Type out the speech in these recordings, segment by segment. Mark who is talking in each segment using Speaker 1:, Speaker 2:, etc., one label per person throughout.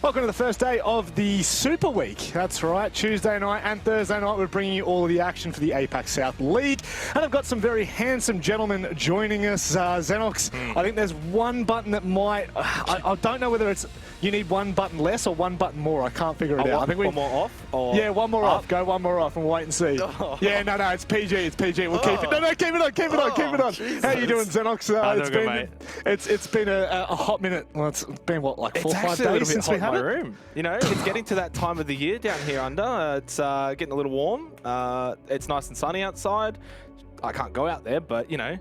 Speaker 1: Welcome to the first day of the Super Week. That's right, Tuesday night and Thursday night we're bringing you all of the action for the APAC South League. And I've got some very handsome gentlemen joining us. Xenox, I think there's one button that might, I don't know whether it's you need one button less or one button more. I can't figure it out. I think
Speaker 2: one more off? Or
Speaker 1: yeah, one more
Speaker 2: up?
Speaker 1: off. Go one more off and we'll wait and see.
Speaker 2: Oh.
Speaker 1: Yeah, no, it's PG, it's PG. We'll keep it. No, keep it on, keep it on, keep it on.
Speaker 2: Jesus.
Speaker 1: How you doing, Xenox? It's been a hot minute. Well, it's been what, like 4 or 5 days since we had it?
Speaker 2: Room. You know, it's getting to that time of the year down here under. It's getting a little warm. It's nice and sunny outside. I can't go out there, but, you know,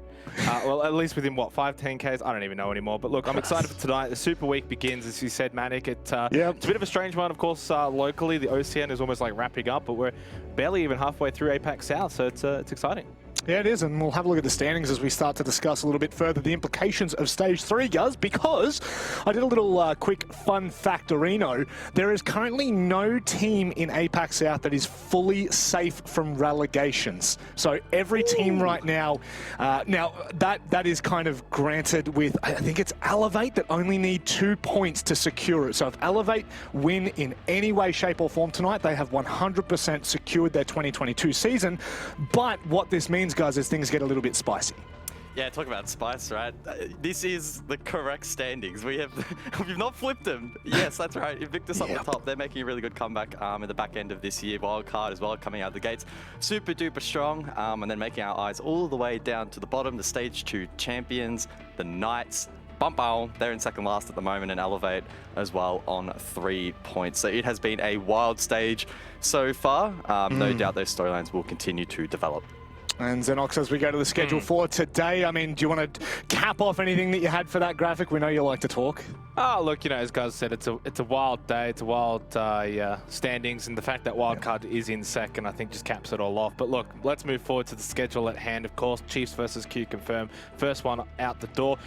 Speaker 2: well, at least within, what, 5-10 Ks? I don't even know anymore. But, look, I'm excited for tonight. The Super Week begins, as you said, Manic. It's a bit of a strange one, of course, locally. The OCN is almost like wrapping up, but we're barely even halfway through APAC South, so it's exciting.
Speaker 1: Yeah, it is, and we'll have a look at the standings as we start to discuss a little bit further the implications of Stage 3, Guz, because I did a little quick fun factorino. There is currently no team in APAC South that is fully safe from relegations. So every team right now, that is kind of granted with, I think it's Elevate that only need 2 points to secure it. So if Elevate win in any way, shape or form tonight, they have 100% secured their 2022 season. But what this means, guys, is things get a little bit spicy.
Speaker 3: Yeah, talk about spice, right? This is the correct standings. We've not flipped them. Yes, that's right. Invictus up the top. They're making a really good comeback in the back end of this year. Wildcard as well, coming out of the gates. Super duper strong. And then making our eyes all the way down to the bottom. The Stage 2 champions, the Knights. They're in second last at the moment, and Elevate as well on 3 points. So it has been a wild stage so far. No doubt those storylines will continue to develop.
Speaker 1: And Xenox, as we go to the schedule for today, I mean, do you want to cap off anything that you had for that graphic? We know you like to talk.
Speaker 2: Oh, look, you know, as Guz said, it's a wild day. It's a wild standings, and the fact that wildcard is in second, I think, just caps it all off. But look, let's move forward to the schedule at hand, of course. Chiefs versus QConfirm, first one out the door,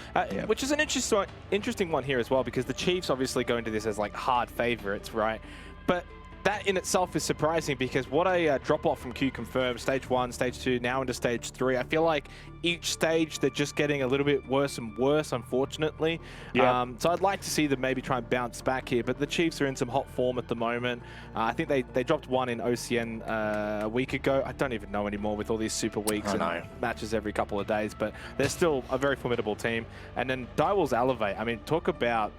Speaker 2: which is an interesting one here as well, because the Chiefs obviously go into this as like hard favorites, right? But that in itself is surprising, because what a drop-off from QConfirm, Stage 1, Stage 2, now into Stage 3. I feel like each stage they're just getting a little bit worse and worse, unfortunately. So I'd like to see them maybe try and bounce back here, but the Chiefs are in some hot form at the moment. I think they dropped one in OCN a week ago. I don't even know anymore with all these Super Weeks and matches every couple of days, but they're still a very formidable team. And then Daiwal's Elevate. I mean, talk about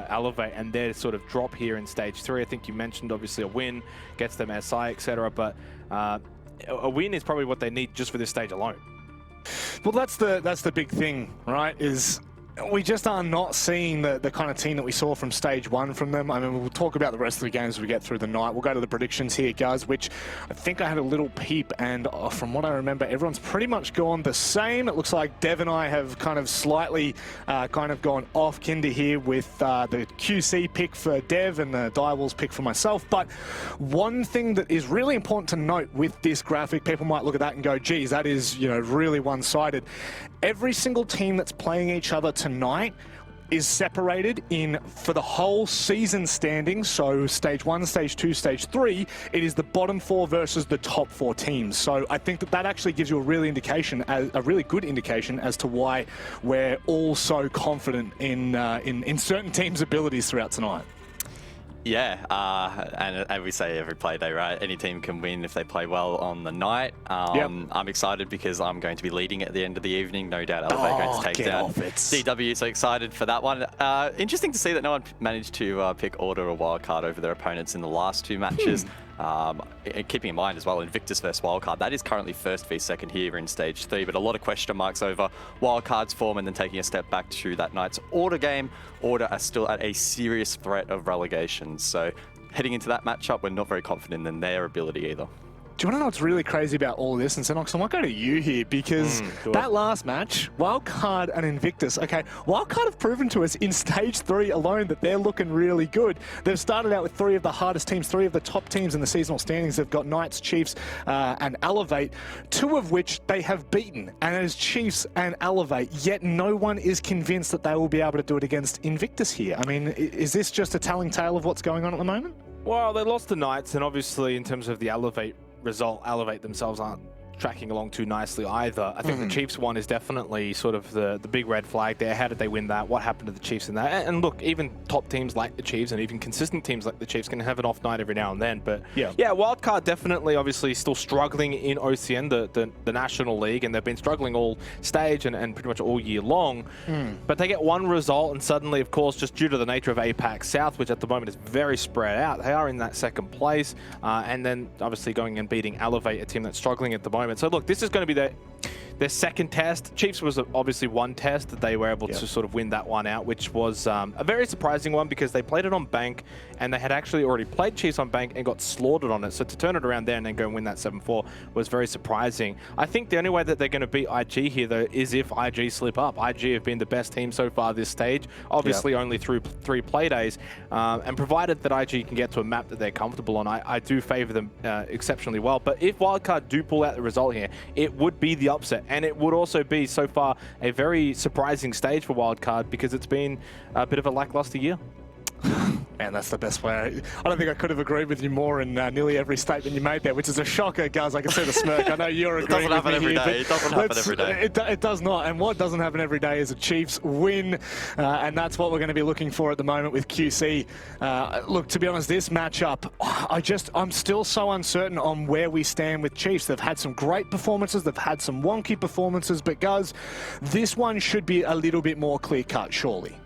Speaker 2: Elevate and their sort of drop here in Stage 3. I think you mentioned, obviously, a win gets them SI, etc. But a win is probably what they need just for this stage alone.
Speaker 1: Well, that's the big thing, right? Is we just are not seeing the kind of team that we saw from Stage 1 from them. I mean, we'll talk about the rest of the games as we get through the night. We'll go to the predictions here, guys, which I think I had a little peep, and from what I remember, everyone's pretty much gone the same. It looks like Dev and I have kind of slightly gone off Kinder here with the QC pick for Dev and the Daiwal's pick for myself. But one thing that is really important to note with this graphic, people might look at that and go, geez, that is, you know, really one-sided. Every single team that's playing each other tonight is separated in, for the whole season standings, so Stage 1, Stage 2, Stage 3, it is the bottom 4 versus the top 4 teams. So I think that actually gives you a really good indication as to why we're all so confident in certain teams' abilities throughout tonight.
Speaker 3: Yeah, and we say every play day, right? Any team can win if they play well on the night. I'm excited because I'm going to be leading at the end of the evening. No doubt Elevate going to take down DW, so excited for that one. Interesting to see that no one managed to pick Order or Wildcard over their opponents in the last 2 matches. Keeping in mind as well, Invictus versus Wildcard, that is currently first v second here in Stage 3, but a lot of question marks over Wildcard's form, and then taking a step back to that night's Order game. Order are still at a serious threat of relegation, so heading into that matchup, we're not very confident in their ability either.
Speaker 1: Do you want to know what's really crazy about all this? And Xenox, I might go to you here, because that last match, Wildcard and Invictus, okay, Wildcard have proven to us in Stage 3 alone that they're looking really good. They've started out with 3 of the hardest teams, 3 of the top teams in the seasonal standings. They've got Knights, Chiefs, and Elevate, 2 of which they have beaten, and it is Chiefs and Elevate, yet no one is convinced that they will be able to do it against Invictus here. I mean, is this just a telling tale of what's going on at the moment?
Speaker 2: Well, they lost the Knights, and obviously in terms of the Elevate result, Elevate themselves aren't tracking along too nicely either. I think the Chiefs one is definitely sort of the big red flag there. How did they win that? What happened to the Chiefs in that? And look, even top teams like the Chiefs and even consistent teams like the Chiefs can have an off night every now and then. But yeah, wildcard definitely obviously still struggling in OCN, the National League, and they've been struggling all stage and pretty much all year long. But they get one result and suddenly, of course, just due to the nature of APAC South, which at the moment is very spread out, they are in that second place. And then obviously going and beating Elevate, a team that's struggling at the moment. So look, this is going to be their second test. Chiefs was obviously one test that they were able to sort of win that one out, which was a very surprising one because they played it on Bank and they had actually already played Chiefs on Bank and got slaughtered on it. So to turn it around there and then go and win that 7-4 was very surprising. I think the only way that they're going to beat IG here, though, is if IG slip up. IG have been the best team so far this stage, obviously only through 3 play days. And provided that IG can get to a map that they're comfortable on, I do favor them exceptionally well. But if Wildcard do pull out the result here, it would be the upset. And it would also be, so far, a very surprising stage for Wildcard because it's been a bit of a lackluster year.
Speaker 1: Man, that's the best way. I don't think I could have agreed with you more in nearly every statement you made there, which is a shocker, guys. I can see the smirk. I know you're agreeing with me here.
Speaker 3: It doesn't happen every day.
Speaker 1: It does not. And what doesn't happen every day is a Chiefs win. And that's what we're going to be looking for at the moment with QC. Look, to be honest, this matchup, I'm still so uncertain on where we stand with Chiefs. They've had some great performances. They've had some wonky performances. But, guys, this one should be a little bit more clear-cut, surely.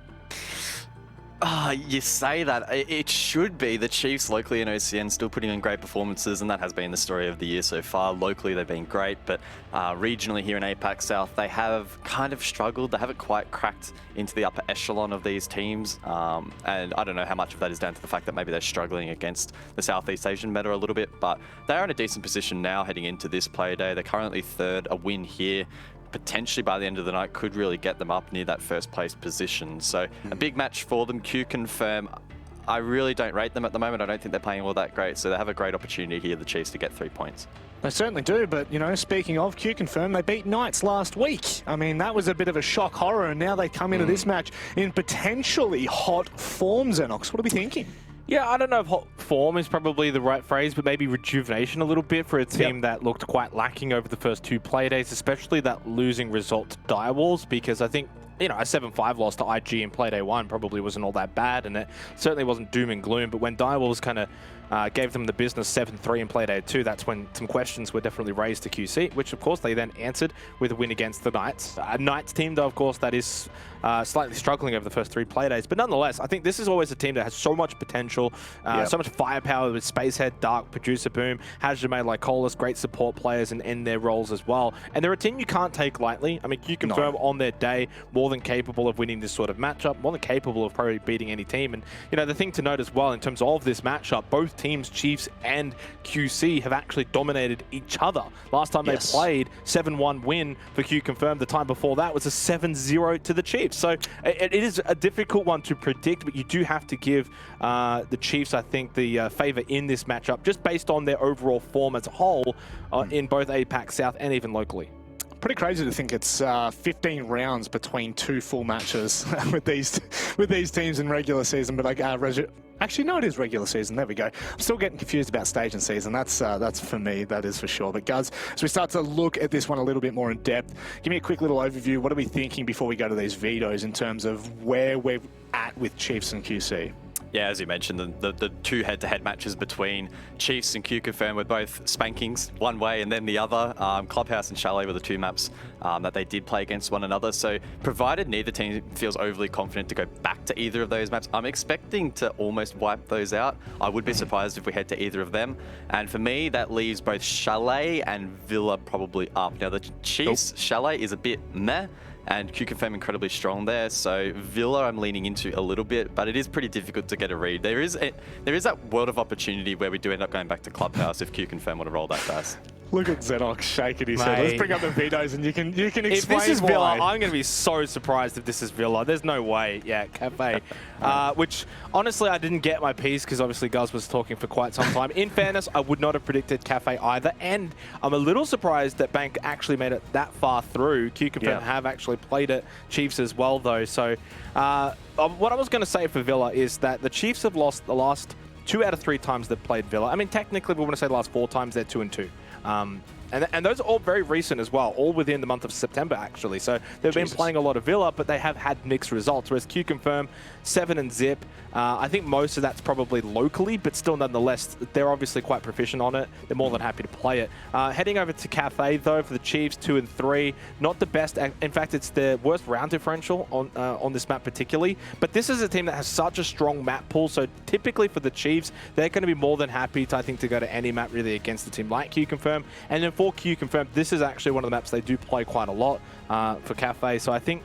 Speaker 3: You say that. It should be. The Chiefs locally in OCN still putting in great performances, and that has been the story of the year so far. Locally, they've been great, but regionally here in APAC South, they have kind of struggled. They haven't quite cracked into the upper echelon of these teams, and I don't know how much of that is down to the fact that maybe they're struggling against the Southeast Asian meta a little bit, but they're in a decent position now heading into this play day. They're currently third. A win here potentially by the end of the night could really get them up near that first place position. So a big match for them. QConfirm, I really don't rate them at the moment. I don't think they're playing all that great. So they have a great opportunity here, the Chiefs, to get 3 points.
Speaker 1: They certainly do, but, you know, speaking of QConfirm, they beat Knights last week. I mean, that was a bit of a shock horror, and now they come into this match in potentially hot form, Xenox. What are we thinking?
Speaker 2: Yeah, I don't know if hot form is probably the right phrase, but maybe rejuvenation a little bit for a team that looked quite lacking over the first 2 play days, especially that losing result to Direwolves, because I think, you know, a 7-5 loss to IG in Playday 1 probably wasn't all that bad, and it certainly wasn't doom and gloom, but when Direwolves kind of gave them the business 7-3 in Playday 2, that's when some questions were definitely raised to QC, which of course they then answered with a win against the Knights. A Knights team, though, of course, that is slightly struggling over the first 3 play days, but nonetheless, I think this is always a team that has so much potential, so much firepower with Spacehead, Dark, Producer Boom, Hajime, Lycolis, great support players in their roles as well, and they're a team you can't take lightly. I mean, QConfirm on their day, more than capable of winning this sort of matchup, more than capable of probably beating any team, and you know, the thing to note as well in terms of this matchup, both teams, Chiefs and QC, have actually dominated each other. Last time they played, 7-1 win for QConfirm. The time before that was a 7-0 to the Chiefs. So it is a difficult one to predict, but you do have to give the Chiefs, I think, the favor in this matchup, just based on their overall form as a whole in both APAC South and even locally.
Speaker 1: Pretty crazy to think it's 15 rounds between 2 full matches with these teams in regular season, but like actually, no, it is regular season. There we go. I'm still getting confused about stage and season. That's for me, that is for sure. But guys, as we start to look at this one a little bit more in depth, give me a quick little overview. What are we thinking before we go to these vetoes in terms of where we're at with Chiefs and QC?
Speaker 3: Yeah, as you mentioned, the 2 head-to-head matches between Chiefs and QConfirm were both spankings, one way and then the other. Clubhouse and Chalet were the 2 maps that they did play against one another. So provided neither team feels overly confident to go back to either of those maps, I'm expecting to almost wipe those out. I would be surprised if we head to either of them. And for me, that leaves both Chalet and Villa probably up. Now, the Chiefs, Chalet is a bit meh, and QConfirm incredibly strong there. So Villa I'm leaning into a little bit, but it is pretty difficult to get a read. There is that world of opportunity where we do end up going back to Clubhouse if QConfirm want to roll that dice.
Speaker 1: Look at Xenox shaking his head. Let's bring up the vetoes and you can explain
Speaker 2: if this is
Speaker 1: why.
Speaker 2: Villa, I'm going to be so surprised if this is Villa. There's no way. Yeah, Cafe. Which, honestly, I didn't get my piece because obviously Guz was talking for quite some time. In fairness, I would not have predicted Cafe either. And I'm a little surprised that Bank actually made it that far through. QConfirm have actually played it. Chiefs as well, though. So what I was going to say for Villa is that the Chiefs have lost the last 2 out of 3 times they've played Villa. I mean, technically, we want to say the last 4 times they're 2-2. And those are all very recent as well, all within the month of September, actually. So they've been playing a lot of Villa, but they have had mixed results, whereas QConfirm, 7 and zip. I think most of that's probably locally, but still nonetheless, they're obviously quite proficient on it. They're more than happy to play it. Heading over to Cafe, though, for the Chiefs, 2 and 3. Not the best. In fact, it's the worst round differential on this map particularly. But this is a team that has such a strong map pool, so typically for the Chiefs, they're going to be more than happy to, I think, to go to any map really against a team like QConfirm. And then for QConfirm, this is actually one of the maps they do play quite a lot for Cafe. So I think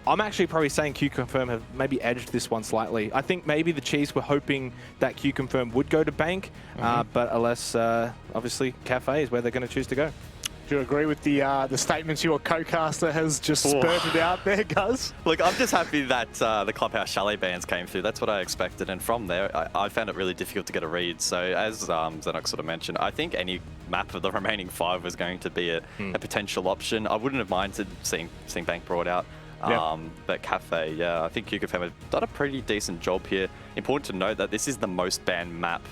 Speaker 2: I'm actually probably saying QConfirm have maybe edged this one slightly. I think maybe the Chiefs were hoping that QConfirm would go to bank, but alas, obviously Cafe is where they're going to choose to go.
Speaker 1: Do you agree with the statements your co-caster has just spurted out there, Guz?
Speaker 3: Look, I'm just happy that the Clubhouse Chalet bans came through. That's what I expected. And from there, I found it really difficult to get a read. So as Xenox sort of mentioned, I think any map of the remaining 5 was going to be a potential option. I wouldn't have minded seeing Bank brought out. But Cafe, yeah, I think QConfirm have done a pretty decent job here. Important to note that this is the most banned map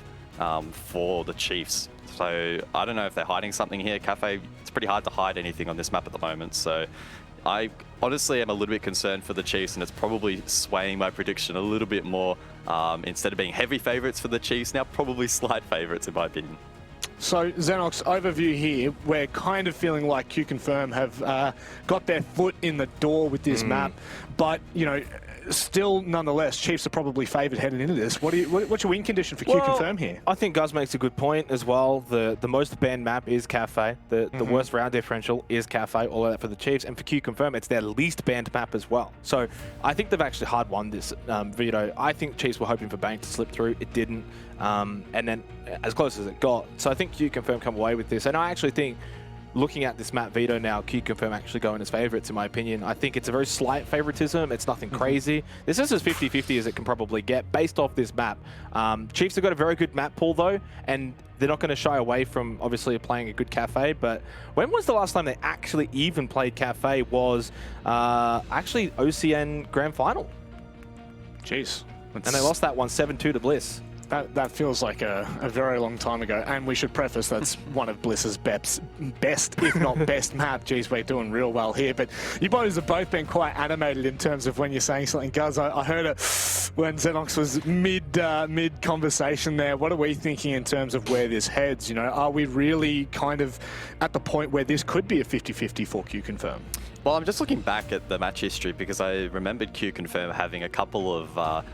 Speaker 3: for the Chiefs. So I don't know if they're hiding something here. Cafe, it's pretty hard to hide anything on this map at the moment. So I honestly am a little bit concerned for the Chiefs, and it's probably swaying my prediction a little bit more. Instead of being heavy favorites for the Chiefs, now probably slight favorites in my opinion.
Speaker 1: So, Xenox, overview here, we're kind of feeling like QConfirm have got their foot in the door with this map, but, you know, still, nonetheless, Chiefs are probably favoured heading into this. What's your win condition for QConfirm here?
Speaker 2: I think Guz makes a good point as well. The most banned map is Cafe. The worst round differential is Cafe, all of that for the Chiefs. And for QConfirm, it's their least banned map as well. So I think they've actually hard won this veto. I think Chiefs were hoping for Bank to slip through. It didn't. And then as close as it got. So I think QConfirm come away with this. And I actually think, looking at this map veto now, QConfirm actually going as favourites, in my opinion. I think it's a very slight favouritism. It's nothing crazy. This is as 50-50 as it can probably get based off this map. Chiefs have got a very good map pool, though, and they're not going to shy away from, obviously, playing a good Cafe. But when was the last time they actually even played Cafe? Was actually OCN Grand Final.
Speaker 1: Jeez.
Speaker 2: And they lost that one 7-2 to Bliss.
Speaker 1: That feels like a very long time ago, and we should preface that's one of Bliss's best, if not best map. Geez, we're doing real well here, but you boys have both been quite animated in terms of when you're saying something. Guz, I heard it when Xenox was mid conversation there. What are we thinking in terms of where this heads? You know, are we really kind of at the point where this could be a 50-50 for QConfirm?
Speaker 3: Well, I'm just looking back at the match history because I remembered QConfirm having a couple of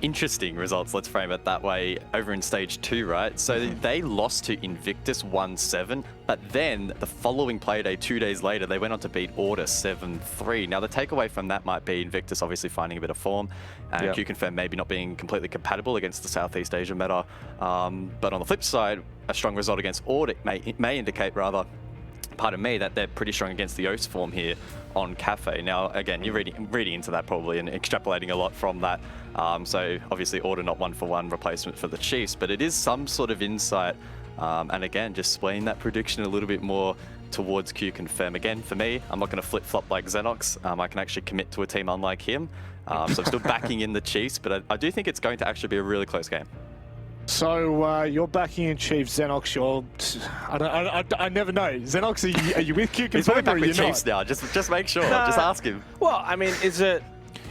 Speaker 3: interesting results, let's frame it that way, over in stage 2, right? So they lost to Invictus 1-7, but then the following Playday, 2 days later, they went on to beat Order 7-3. Now the takeaway from that might be Invictus obviously finding a bit of form, and QConfirm maybe not being completely compatible against the Southeast Asia meta. But on the flip side, a strong result against Order may indicate, rather, pardon me, that they're pretty strong against the OS form here on Cafe. Now, again, you're reading into that probably and extrapolating a lot from that. So obviously Order not 1-for-1 replacement for the Chiefs, but it is some sort of insight. And again, just swaying that prediction a little bit more towards QConfirm. Again, for me, I'm not going to flip-flop like Xenox. I can actually commit to a team unlike him. So I'm still backing in the Chiefs, but I do think it's going to actually be a really close game.
Speaker 1: So you're backing in Chiefs, Xenox. I never know. Xenox, are you with QConfirm?
Speaker 3: He's probably back
Speaker 1: or
Speaker 3: with
Speaker 1: you're
Speaker 3: Chiefs
Speaker 1: not?
Speaker 3: now. Just make sure. Just ask him.
Speaker 2: Well, I mean,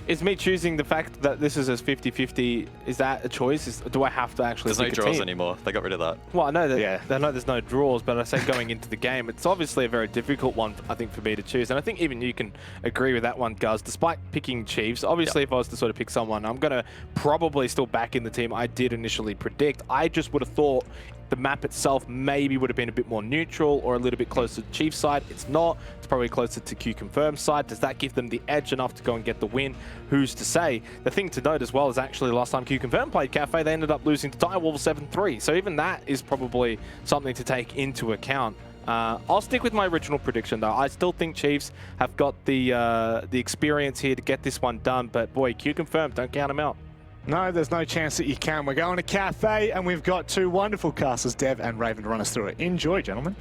Speaker 2: is me choosing the fact that this is as 50-50, is that a choice? Do I have to actually
Speaker 3: There's no draws anymore. They got rid of that.
Speaker 2: Well, I know that I know there's no draws, but I say going into the game, it's obviously a very difficult one, I think, for me to choose. And I think even you can agree with that one, Guz. Despite picking Chiefs, obviously if I was to sort of pick someone, I'm going to probably still back in the team I did initially predict. I just would have thought the map itself maybe would have been a bit more neutral or a little bit closer to Chiefs side. It's not. It's probably closer to QConfirm side. Does that give them the edge enough to go and get the win? Who's to say? The thing to note as well is actually last time QConfirm played Cafe, they ended up losing to Direwolves 7-3. So even that is probably something to take into account. I'll stick with my original prediction though. I still think Chiefs have got the experience here to get this one done, but boy, QConfirm, don't count them out.
Speaker 1: No, there's no chance that you can. We're going to Cafe, and we've got two wonderful casters, Dev and Raven, to run us through it. Enjoy, gentlemen.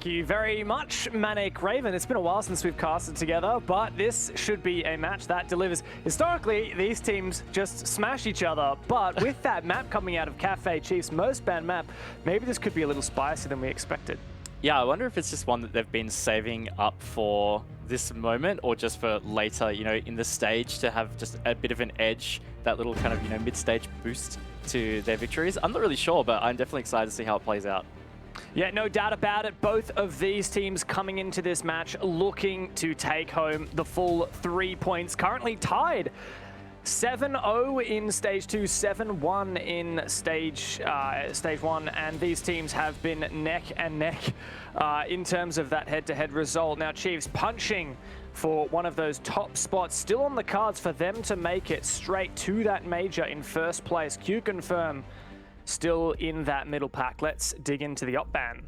Speaker 4: Thank you very much, Manic Raven. It's been a while since we've casted together, but this should be a match that delivers. Historically, these teams just smash each other, but with that map coming out of Cafe Chiefs' most banned map, maybe this could be a little spicier than we expected.
Speaker 5: Yeah, I wonder if it's just one that they've been saving up for this moment or just for later, you know, in the stage to have just a bit of an edge, that little kind of, you know, mid-stage boost to their victories. I'm not really sure, but I'm definitely excited to see how it plays out.
Speaker 4: Yeah, no doubt about it. Both of these teams coming into this match looking to take home the full 3 points. Currently tied 7-0 in Stage 2, 7-1 in Stage 1, and these teams have been neck and neck in terms of that head-to-head result. Now, Chiefs punching for one of those top spots, still on the cards for them to make it straight to that major in first place. QConfirm still in that middle pack. Let's dig into the up ban.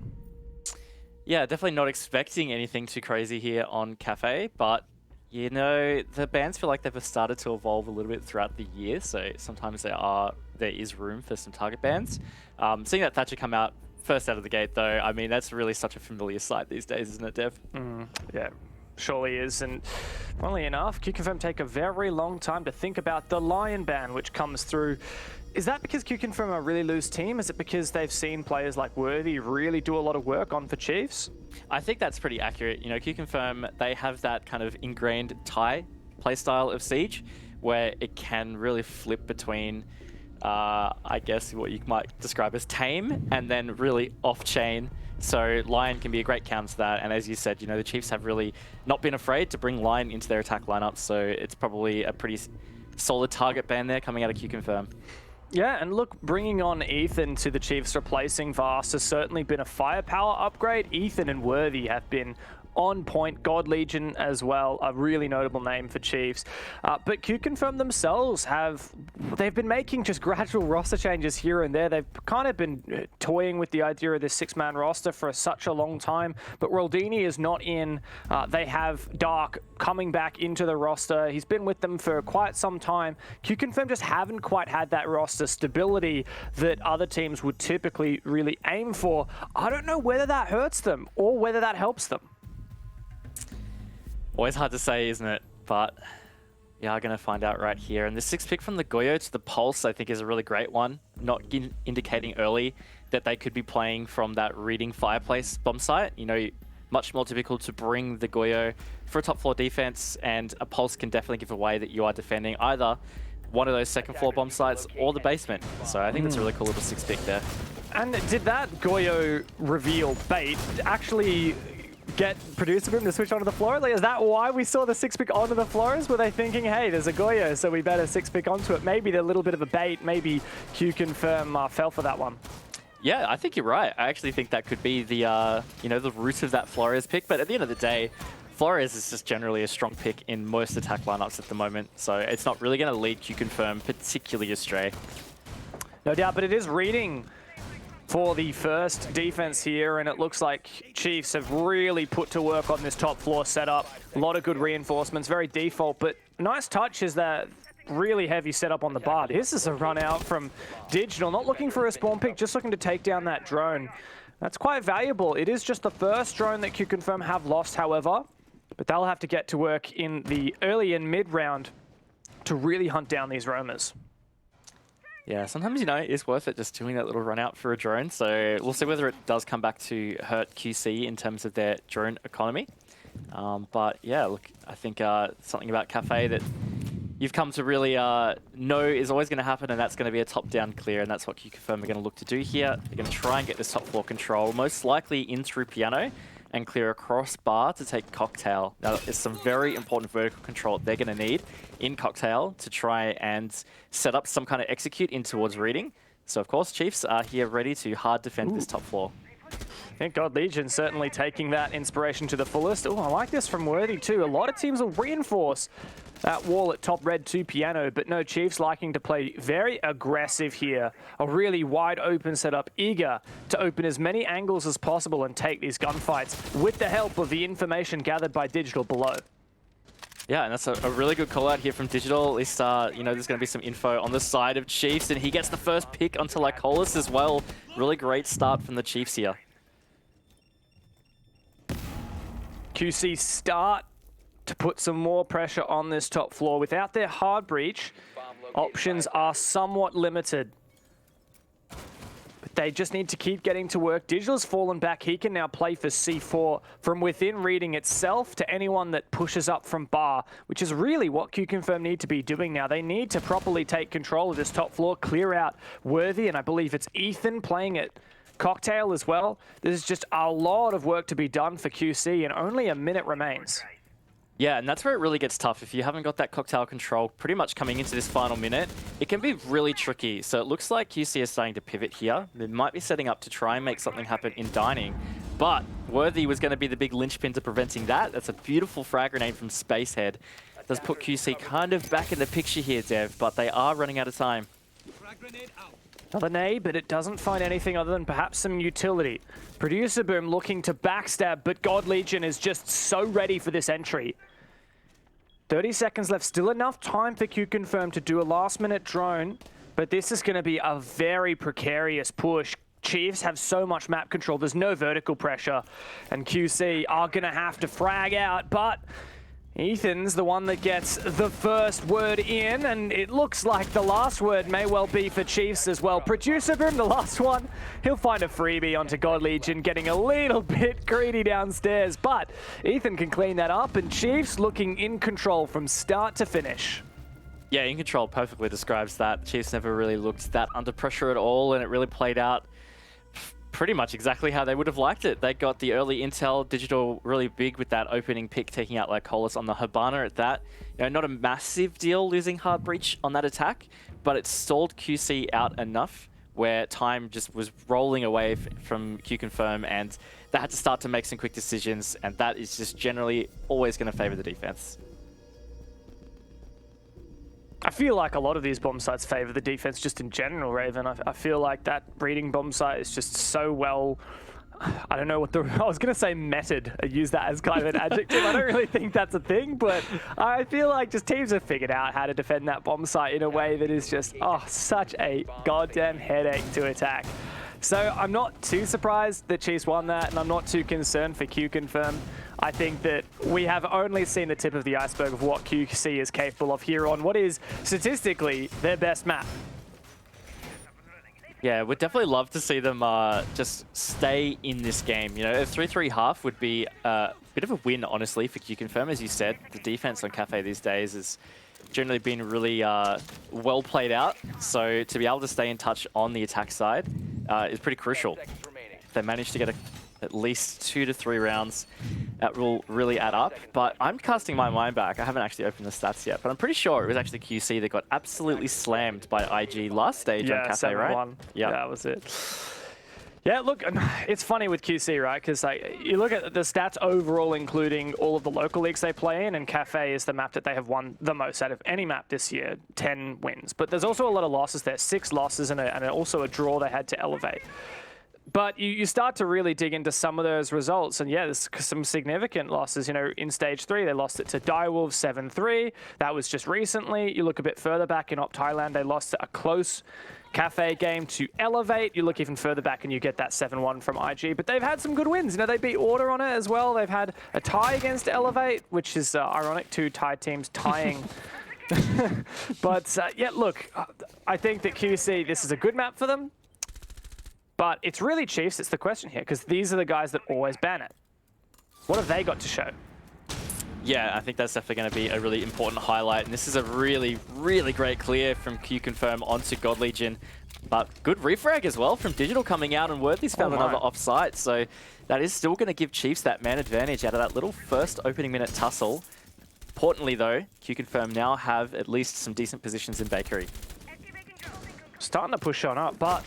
Speaker 5: Yeah, definitely not expecting anything too crazy here on Cafe, but you know, the bans feel like they've started to evolve a little bit throughout the year, so sometimes there is room for some target bans. Seeing that Thatcher come out first out of the gate, though, I mean, that's really such a familiar sight these days, isn't it, Dev?
Speaker 4: Yeah, surely is. And funnily enough, QConfirm take a very long time to think about the Lion ban, which comes through. Is that because QConfirm are a really loose team? Is it because they've seen players like Worthy really do a lot of work on for Chiefs?
Speaker 5: I think that's pretty accurate. You know, QConfirm, they have that kind of ingrained Thai playstyle of Siege, where it can really flip between, I guess, what you might describe as tame and then really off-chain. So Lion can be a great counter to that. And as you said, you know, the Chiefs have really not been afraid to bring Lion into their attack lineup. So it's probably a pretty solid target ban there coming out of QConfirm.
Speaker 4: Yeah, and look, bringing on Ethan to the Chiefs, replacing Vast, has certainly been a firepower upgrade. Ethan and Worthy have been on point. God Legion as well, a really notable name for Chiefs. But QConfirm themselves they've been making just gradual roster changes here and there. They've kind of been toying with the idea of this 6-man roster for such a long time, but Roldini is not in. They have Dark coming back into the roster. He's been with them for quite some time. QConfirm just haven't quite had that roster stability that other teams would typically really aim for. I don't know whether that hurts them or whether that helps them.
Speaker 5: Always hard to say, isn't it? But we are going to find out right here. And the 6th pick from the Goyo to the Pulse, I think, is a really great one. Not indicating early that they could be playing from that reading fireplace bomb site. You know, much more typical to bring the Goyo for a top floor defense, and a Pulse can definitely give away that you are defending either one of those second floor bomb sites or the basement. So I think that's a really cool little 6th pick there.
Speaker 4: And did that Goyo reveal bait actually get producer boom to switch onto the floor? Like, is that why we saw the 6th pick onto the floors? Were they thinking, hey, there's a Goyo, so we better 6th pick onto it? Maybe they're a little bit of a bait. Maybe QConfirm fell for that one.
Speaker 5: Yeah, I think you're right. I actually think that could be the, you know, the root of that Flores pick. But at the end of the day, Flores is just generally a strong pick in most attack lineups at the moment. So it's not really going to lead QConfirm particularly astray.
Speaker 4: No doubt, but it is reading for the first defense here, and it looks like Chiefs have really put to work on this top floor setup. A lot of good reinforcements, very default, but nice touch is that really heavy setup on the bar. This is a run out from Digital, not looking for a spawn pick, just looking to take down that drone. That's quite valuable. It is just the first drone that QConfirm have lost, however, but they'll have to get to work in the early and mid round to really hunt down these roamers.
Speaker 5: Yeah, sometimes, you know, it's worth it just doing that little run out for a drone. So we'll see whether it does come back to hurt QC in terms of their drone economy. But yeah, look, I think something about Cafe that you've come to really know is always going to happen, and that's going to be a top-down clear, and that's what QConfirm are going to look to do here. They're going to try and get this top floor control, most likely in through Piano, and clear across bar to take Cocktail. Now, there's some very important vertical control they're going to need in Cocktail to try and set up some kind of execute in towards reading. So, of course, Chiefs are here ready to hard defend this top floor.
Speaker 4: Thank God Legion certainly taking that inspiration to the fullest. Oh, I like this from Worthy too. A lot of teams will reinforce that wall at top red to Piano, but no, Chiefs liking to play very aggressive here. A really wide open setup, eager to open as many angles as possible and take these gunfights with the help of the information gathered by Digital below.
Speaker 5: Yeah, and that's a really good call out here from Digital. At least, you know, there's going to be some info on the side of Chiefs, and he gets the first pick onto Lycolis as well. Really great start from the Chiefs here.
Speaker 4: QC start to put some more pressure on this top floor. Without their hard breach, options are somewhat limited. But they just need to keep getting to work. Digital's fallen back. He can now play for C4 from within reading itself to anyone that pushes up from bar, which is really what QConfirm need to be doing now. They need to properly take control of this top floor, clear out Worthy, and I believe it's Ethan playing it. Cocktail as well. There's just a lot of work to be done for QC, and only a minute remains.
Speaker 5: Yeah, and that's where it really gets tough. If you haven't got that cocktail control pretty much coming into this final minute, it can be really tricky. So it looks like QC is starting to pivot here. They might be setting up to try and make something happen in dining. But Worthy was going to be the big linchpin to preventing that. That's a beautiful frag grenade from Spacehead. Does put QC kind of back in the picture here, Dev, but they are running out of time.
Speaker 4: Another nade, but it doesn't find anything other than perhaps some utility. Producer Boom looking to backstab, but God Legion is just so ready for this entry. 30 seconds left, still enough time for QConfirm to do a last-minute drone, but this is going to be a very precarious push. Chiefs have so much map control, there's no vertical pressure, and QC are going to have to frag out, but Ethan's the one that gets the first word in, and it looks like the last word may well be for Chiefs as well. Producer Boom, the last one, he'll find a freebie onto God Legion, getting a little bit greedy downstairs, but Ethan can clean that up, and Chiefs looking in control from start to finish.
Speaker 5: Yeah, in control perfectly describes that. Chiefs never really looked that under pressure at all, and it really played out pretty much exactly how they would have liked it. They got the early intel, Digital really big with that opening pick, taking out Lycolis on the Hibana at that. You know, not a massive deal losing hard breach on that attack, but it stalled QC out enough where time just was rolling away from QConfirm, and they had to start to make some quick decisions, and that is just generally always going to favor the defense.
Speaker 4: I feel like a lot of these bomb sites favor the defense just in general, Raven. I feel like that reading bomb site is just so well, I don't know what the, I was going to say meted. I use that as kind of an adjective. I don't really think that's a thing, but I feel like just teams have figured out how to defend that bomb site in a way that is just, oh, such a goddamn headache to attack. So I'm not too surprised that Chiefs won that, and I'm not too concerned for QConfirm. I think that we have only seen the tip of the iceberg of what QC is capable of here on what is statistically their best map.
Speaker 5: Yeah, we'd definitely love to see them just stay in this game. You know, a 3-3 half would be a bit of a win, honestly, for QConfirm. As you said, the defense on Cafe these days has generally been really well played out. So to be able to stay in touch on the attack side is pretty crucial. If they manage to get at least 2 to 3 rounds, that will really add up. But I'm casting my mind back. I haven't actually opened the stats yet, but I'm pretty sure it was actually QC that got absolutely slammed by IG last stage on Cafe, right?
Speaker 4: Yeah, that was it. Yeah, look, it's funny with QC, right? Because like, you look at the stats overall, including all of the local leagues they play in, and Cafe is the map that they have won the most out of any map this year, 10 wins. But there's also a lot of losses there, 6 losses and also a draw they had to elevate. But you start to really dig into some of those results, and yeah, there's some significant losses. You know, in Stage 3, they lost it to Direwolves 7-3. That was just recently. You look a bit further back in Op Thailand, they lost a close Cafe game to Elevate. You look even further back and you get that 7-1 from IG. But they've had some good wins. You know, they beat Order on it as well. They've had a tie against Elevate, which is ironic, 2 Thai teams tying. But yeah, look, I think that QC, this is a good map for them. But it's really Chiefs, it's the question here, because these are the guys that always ban it. What have they got to show?
Speaker 5: Yeah, I think that's definitely going to be a really important highlight. And this is a really, really great clear from QConfirm onto God Legion. But good refrag as well from Digital coming out, and Worthy's found another off-site. So that is still going to give Chiefs that man advantage out of that little first opening minute tussle. Importantly though, QConfirm now have at least some decent positions in Bakery.
Speaker 4: Starting to push on up, but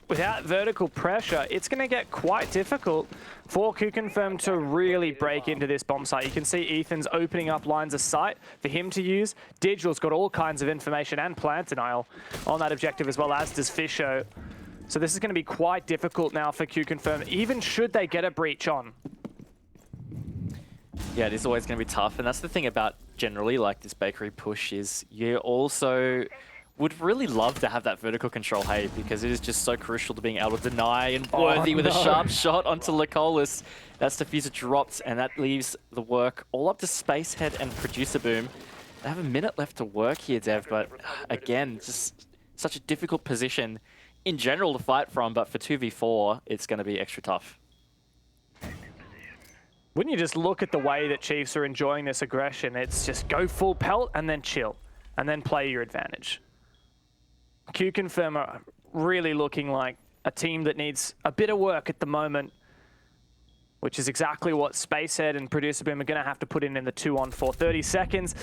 Speaker 4: without vertical pressure, it's going to get quite difficult for QConfirm to really break into this bomb site. You can see Ethan's opening up lines of sight for him to use. Digital's got all kinds of information and plant denial on that objective, as well as does Fisho. So this is going to be quite difficult now for QConfirm, even should they get a breach on.
Speaker 5: Yeah, it is always going to be tough, and that's the thing about generally like this Bakery push is you also would really love to have that vertical control, hey, because it is just so crucial to being able to deny, and Worthy with a sharp shot onto Lecolis. That's diffuser dropped, and that leaves the work all up to Spacehead and Producer Boom. They have a minute left to work here, Dev, but again, just such a difficult position in general to fight from, but for 2v4, it's going to be extra tough.
Speaker 4: Wouldn't you just look at the way that Chiefs are enjoying this aggression? It's just go full pelt and then chill, and then play your advantage. QConfirm are really looking like a team that needs a bit of work at the moment, which is exactly what Spacehead and Producer Boom are going to have to put in the 2-on-4. 30 seconds.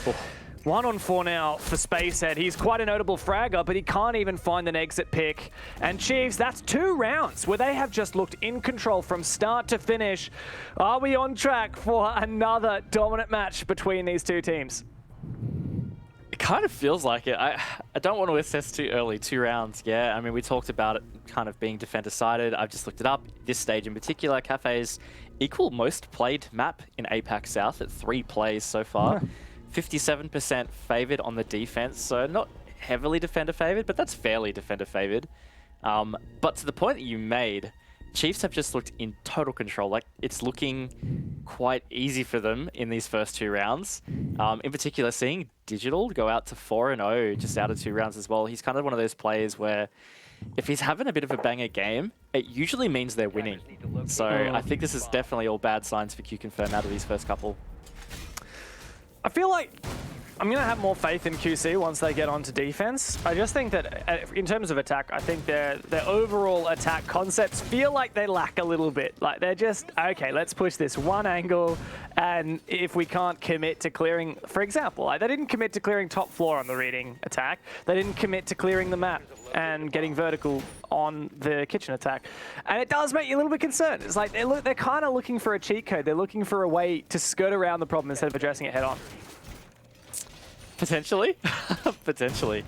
Speaker 4: 1-on-4 now for Spacehead. He's quite a notable fragger, but he can't even find an exit pick. And Chiefs, that's 2 rounds where they have just looked in control from start to finish. Are we on track for another dominant match between these two teams?
Speaker 5: It kind of feels like it. I don't want to assess too early. 2 rounds, yeah. I mean, we talked about it kind of being defender-sided. I've just looked it up. This stage in particular, Cafe's equal most played map in APAC South at 3 plays so far. 57% favored on the defense, so not heavily defender-favored, but that's fairly defender-favored. But to the point that you made, Chiefs have just looked in total control. Like, it's looking quite easy for them in these first 2 rounds. In particular, seeing Digital go out to 4-0 just out of 2 rounds as well. He's kind of one of those players where if he's having a bit of a banger game, it usually means they're winning. So I think this is definitely all bad signs for QConfirm out of these first couple.
Speaker 4: I feel like I'm going to have more faith in QC once they get onto defense. I just think that in terms of attack, I think their overall attack concepts feel like they lack a little bit. Like they're just, okay, let's push this one angle, and if we can't commit to clearing, for example, like they didn't commit to clearing top floor on the reading attack. They didn't commit to clearing the map and getting vertical on the kitchen attack. And it does make you a little bit concerned. It's like they're kind of looking for a cheat code. They're looking for a way to skirt around the problem instead of addressing it head on.
Speaker 5: Potentially. Potentially.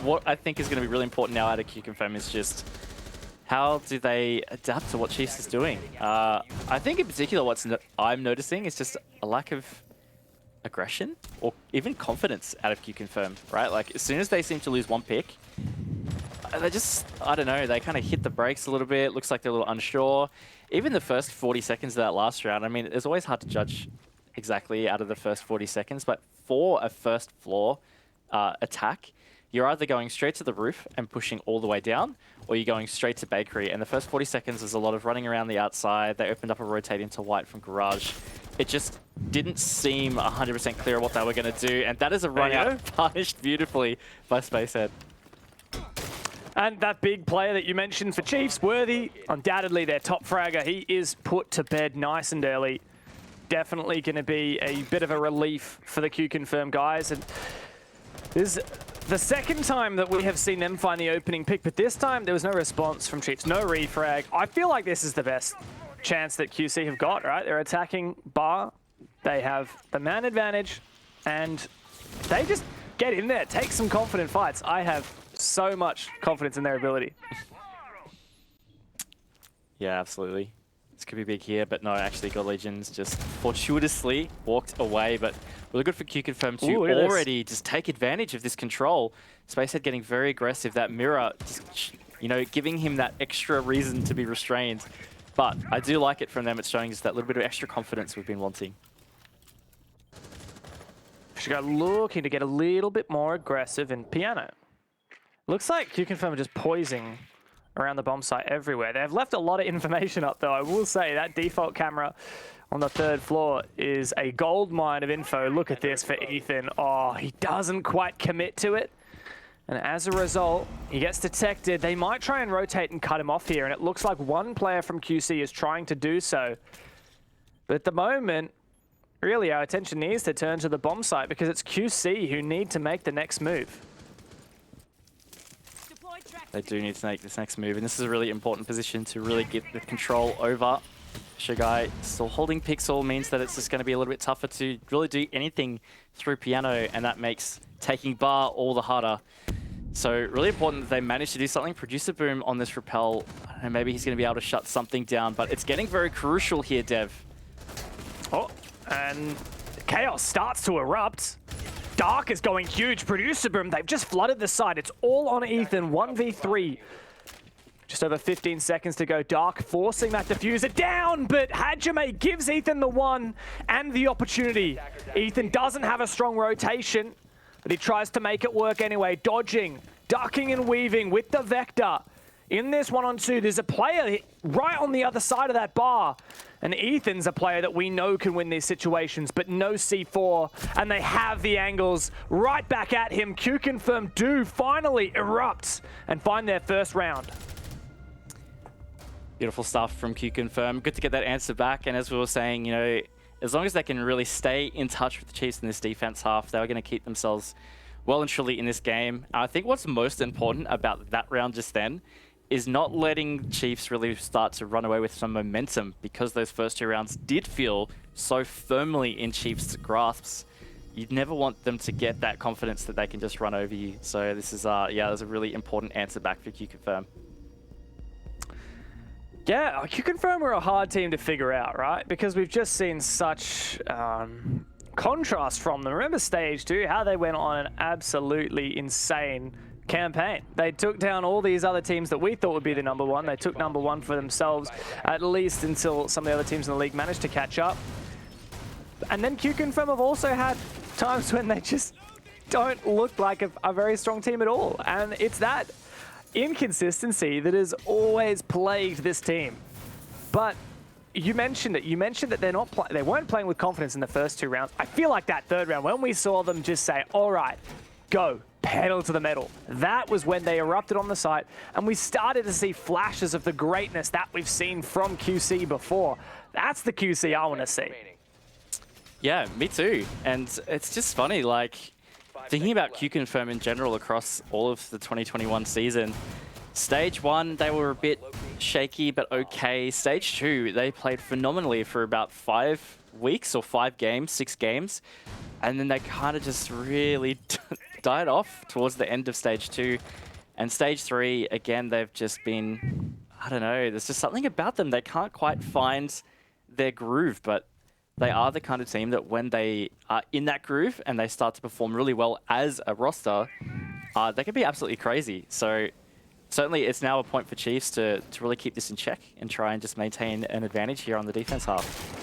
Speaker 5: What I think is going to be really important now out of QConfirm is just how do they adapt to what Chiefs is doing? I think in particular what I'm noticing is just a lack of aggression or even confidence out of QConfirm, right? Like as soon as they seem to lose one pick, they just, I don't know, they kind of hit the brakes a little bit. Looks like they're a little unsure. Even the first 40 seconds of that last round, I mean, it's always hard to judge exactly out of the first 40 seconds, but for a first floor attack, you're either going straight to the roof and pushing all the way down, or you're going straight to bakery. And the first 40 seconds is a lot of running around the outside. They opened up a rotate into white from garage. It just didn't seem 100% clear what they were going to do. And that is a run out punished beautifully by Spacehead.
Speaker 4: And that big player that you mentioned for Chiefs, Worthy, undoubtedly their top fragger. He is put to bed nice and early. Definitely going to be a bit of a relief for the QConfirm guys. And this is the second time that we have seen them find the opening pick, but this time there was no response from Chiefs, no refrag. I feel like this is the best chance that QC have got, right? They're attacking bar, they have the man advantage, and they just get in there, take some confident fights. I have so much confidence in their ability.
Speaker 5: Yeah, absolutely. This could be big here, but no, actually God Legions just fortuitously walked away, but really good for QConfirm to already just take advantage of this control. Spacehead getting very aggressive, that mirror, just, you know, giving him that extra reason to be restrained. But I do like it from them. It's showing us that little bit of extra confidence we've been wanting.
Speaker 4: Shiga looking to get a little bit more aggressive in piano. Looks like QConfirm are just poising around the bomb site everywhere. They've left a lot of information up though. I will say that default camera on the 3rd floor is a gold mine of info. Look at this for Ethan. Oh, he doesn't quite commit to it. And as a result, he gets detected. They might try and rotate and cut him off here. And it looks like one player from QC is trying to do so. But at the moment, really our attention needs to turn to the bomb site because it's QC who need to make the next move.
Speaker 5: They do need to make this next move, and this is a really important position to really get the control over. Shigai still holding Pixel means that it's just going to be a little bit tougher to really do anything through piano, and that makes taking bar all the harder. So really important that they manage to do something. Producer Boom on this rappel, and maybe he's going to be able to shut something down, but it's getting very crucial here, Dev.
Speaker 4: Oh, and chaos starts to erupt. Dark is going huge. Producer Boom, they've just flooded the side. It's all on Ethan, 1v3. Just over 15 seconds to go. Dark forcing that diffuser down, but Hajime gives Ethan the one and the opportunity. Ethan doesn't have a strong rotation, but he tries to make it work anyway. Dodging, ducking and weaving with the Vector. In this 1-on-2, there's a player right on the other side of that bar. And Ethan's a player that we know can win these situations, but no C4. And they have the angles right back at him. QConfirm do finally erupt and find their first round.
Speaker 5: Beautiful stuff from QConfirm. Good to get that answer back. And as we were saying, you know, as long as they can really stay in touch with the Chiefs in this defense half, they're going to keep themselves well and truly in this game. I think what's most important about that round just then is not letting Chiefs really start to run away with some momentum, because those first 2 rounds did feel so firmly in Chiefs' grasps. You'd never want them to get that confidence that they can just run over you. So this is, yeah, there's a really important answer back for QConfirm.
Speaker 4: Yeah, QConfirm are a hard team to figure out, right? Because we've just seen such contrast from them. Remember stage 2, how they went on an absolutely insane campaign. They took down all these other teams that we thought would be the #1. They took #1 for themselves, at least until some of the other teams in the league managed to catch up. And then QConfirm have also had times when they just don't look like a very strong team at all. And it's that inconsistency that has always plagued this team. But you mentioned it. You mentioned that they weren't playing with confidence in the first 2 rounds. I feel like that 3rd round, when we saw them just say, all right, go, pedal to the metal. That was when they erupted on the site, and we started to see flashes of the greatness that we've seen from QC before. That's the QC I want to see.
Speaker 5: Yeah, me too. And it's just funny, like, thinking about QConfirm in general across all of the 2021 season. Stage 1, they were a bit shaky, but okay. Stage 2, they played phenomenally for about 5 weeks or 5 games, 6 games. And then they kind of just really died off towards the end of stage 2. And stage 3, again, they've just been, I don't know, there's just something about them. They can't quite find their groove, but they are the kind of team that when they are in that groove and they start to perform really well as a roster, they can be absolutely crazy. So certainly it's now a point for Chiefs to really keep this in check and try and just maintain an advantage here on the defense half.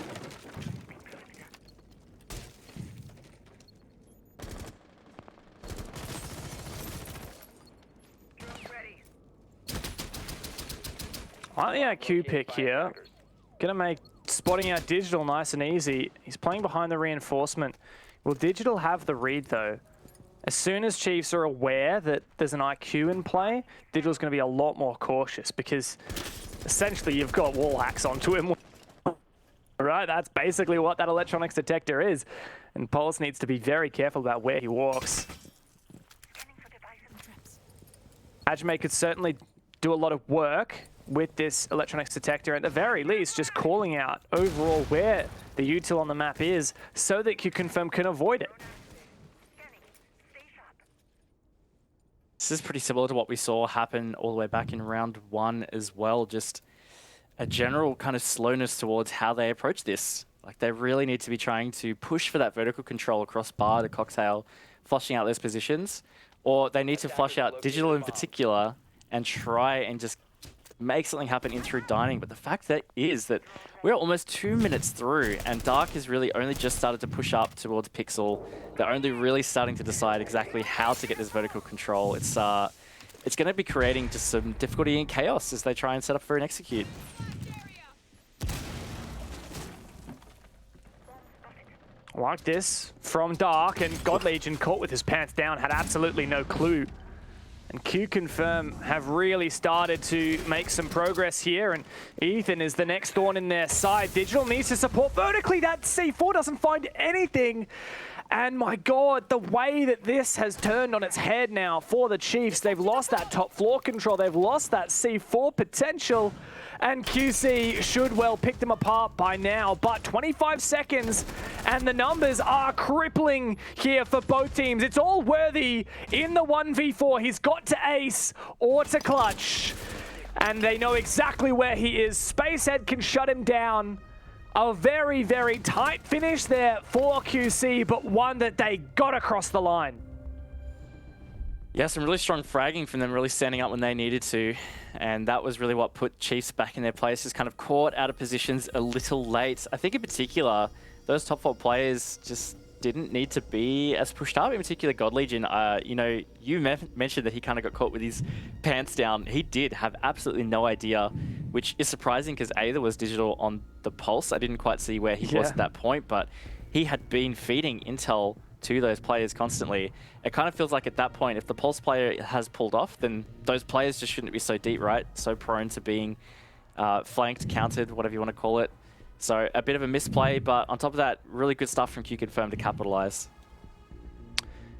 Speaker 4: I think our Q pick here, gonna make spotting out Digital nice and easy. He's playing behind the reinforcement. Will Digital have the read though? As soon as Chiefs are aware that there's an IQ in play, Digital's gonna be a lot more cautious, because essentially you've got wall hacks onto him. Right, that's basically what that electronics detector is. And Pulse needs to be very careful about where he walks. Hajime could certainly do a lot of work with this electronics detector, at the very least just calling out overall where the util on the map is so that QConfirm can avoid it.
Speaker 5: This is pretty similar to what we saw happen all the way back in round 1 as well. Just a general kind of slowness towards how they approach this. Like, they really need to be trying to push for that vertical control across bar to cocktail, flushing out those positions, or they need to flush out Digital in particular and try and just make something happen in through dining. But the fact that is that we're almost 2 minutes through and Dark has really only just started to push up towards Pixel. They're only really starting to decide exactly how to get this vertical control. It's going to be creating just some difficulty and chaos as they try and set up for an execute.
Speaker 4: Like this from Dark, and God Legion caught with his pants down, had absolutely no clue. And QConfirm have really started to make some progress here, and Ethan is the next thorn in their side. Digital needs to support vertically. That C4 doesn't find anything. And my God, the way that this has turned on its head now for the Chiefs. They've lost that top floor control. They've lost that C4 potential. And QC should well pick them apart by now. But 25 seconds, and the numbers are crippling here for both teams. It's all Worthy in the 1v4. He's got to ace or to clutch. And they know exactly where he is. Spacehead can shut him down. A very, very tight finish there for QC, but one that they got across the line.
Speaker 5: Yeah, some really strong fragging from them, really standing up when they needed to. And that was really what put Chiefs back in their place, just kind of caught out of positions a little late. I think in particular, those top 4 players just didn't need to be as pushed up, in particular God Legion. You know, you mentioned that he kind of got caught with his pants down. He did have absolutely no idea, which is surprising because A, there was digital on the pulse. I didn't quite see where he was at that point, but he had been feeding intel to those players constantly. It kind of feels like at that point, if the pulse player has pulled off, then those players just shouldn't be so deep, right? So prone to being flanked, countered, whatever you want to call it. So a bit of a misplay, but on top of that, really good stuff from QConfirm to capitalize.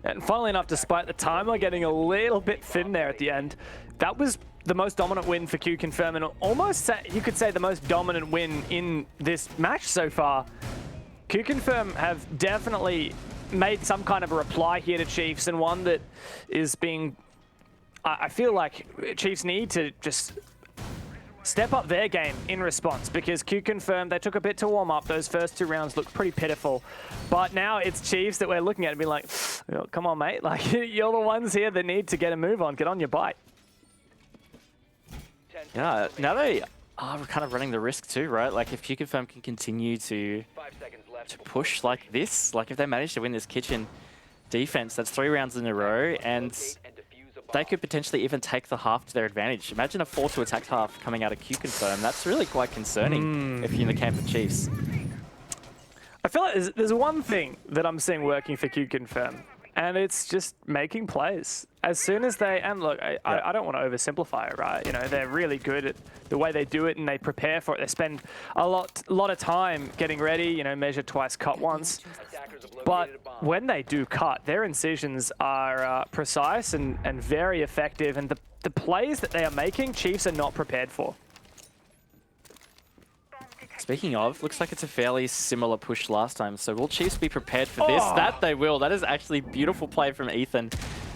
Speaker 4: And funnily enough, despite the timer getting a little bit thin there at the end, that was the most dominant win for QConfirm, and almost you could say the most dominant win in this match so far. QConfirm have definitely made some kind of a reply here to Chiefs, and one that is being... I feel like Chiefs need to just step up their game in response, because QConfirm, they took a bit to warm up. Those first 2 rounds looked pretty pitiful. But now it's Chiefs that we're looking at and being like, oh, come on, mate. Like, you're the ones here that need to get a move on. Get on your bike.
Speaker 5: Yeah, now they are kind of running the risk too, right? Like, if QConfirm can continue to push like this, like if they manage to win this kitchen defense, that's 3 rounds in a row, and they could potentially even take the half to their advantage. Imagine a 4 to attack half coming out of QConfirm. That's really quite concerning if you're in the camp of Chiefs.
Speaker 4: I feel like there's one thing that I'm seeing working for QConfirm, and it's just making plays. As soon as they, and look, I don't want to oversimplify it, right? You know, they're really good at the way they do it, and they prepare for it. They spend a lot of time getting ready, you know, measure twice, cut once. But when they do cut, their incisions are precise and very effective, and the plays that they are making, Chiefs are not prepared for.
Speaker 5: Speaking of, looks like it's a fairly similar push last time, so will Chiefs be prepared for this? That they will. That is actually beautiful play from Ethan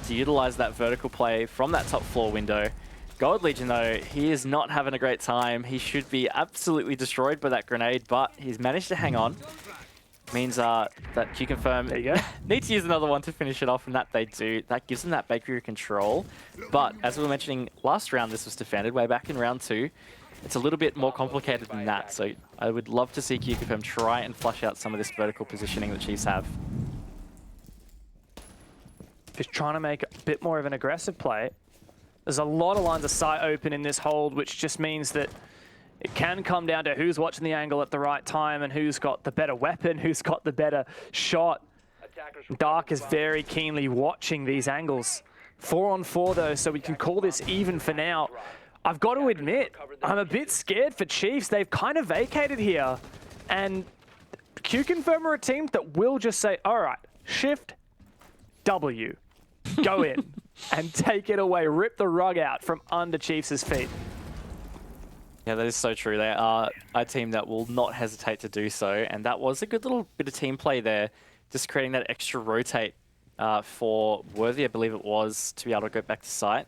Speaker 5: to utilize that vertical play from that top floor window. God Legion, though, he is not having a great time. He should be absolutely destroyed by that grenade, but he's managed to hang on. Means that QConfirm need to use another one to finish it off, and that they do. That gives them that bakery control. But as we were mentioning last round, this was defended way back in round 2. It's a little bit more complicated than that, so I would love to see QConfirm try and flush out some of this vertical positioning that Chiefs have.
Speaker 4: Just trying to make a bit more of an aggressive play. There's a lot of lines of sight open in this hold, which just means that it can come down to who's watching the angle at the right time and who's got the better weapon, who's got the better shot. Dark is very keenly watching these angles. 4 on 4 though, so we can call this even for now. I've got to admit, I'm a bit scared for Chiefs. They've kind of vacated here, and QConfirm are a team that will just say, all right, shift W, go in and take it away, rip the rug out from under Chiefs' feet.
Speaker 5: Yeah, that is so true. They are a team that will not hesitate to do so, and that was a good little bit of team play there, just creating that extra rotate for Worthy, I believe it was, to be able to go back to site.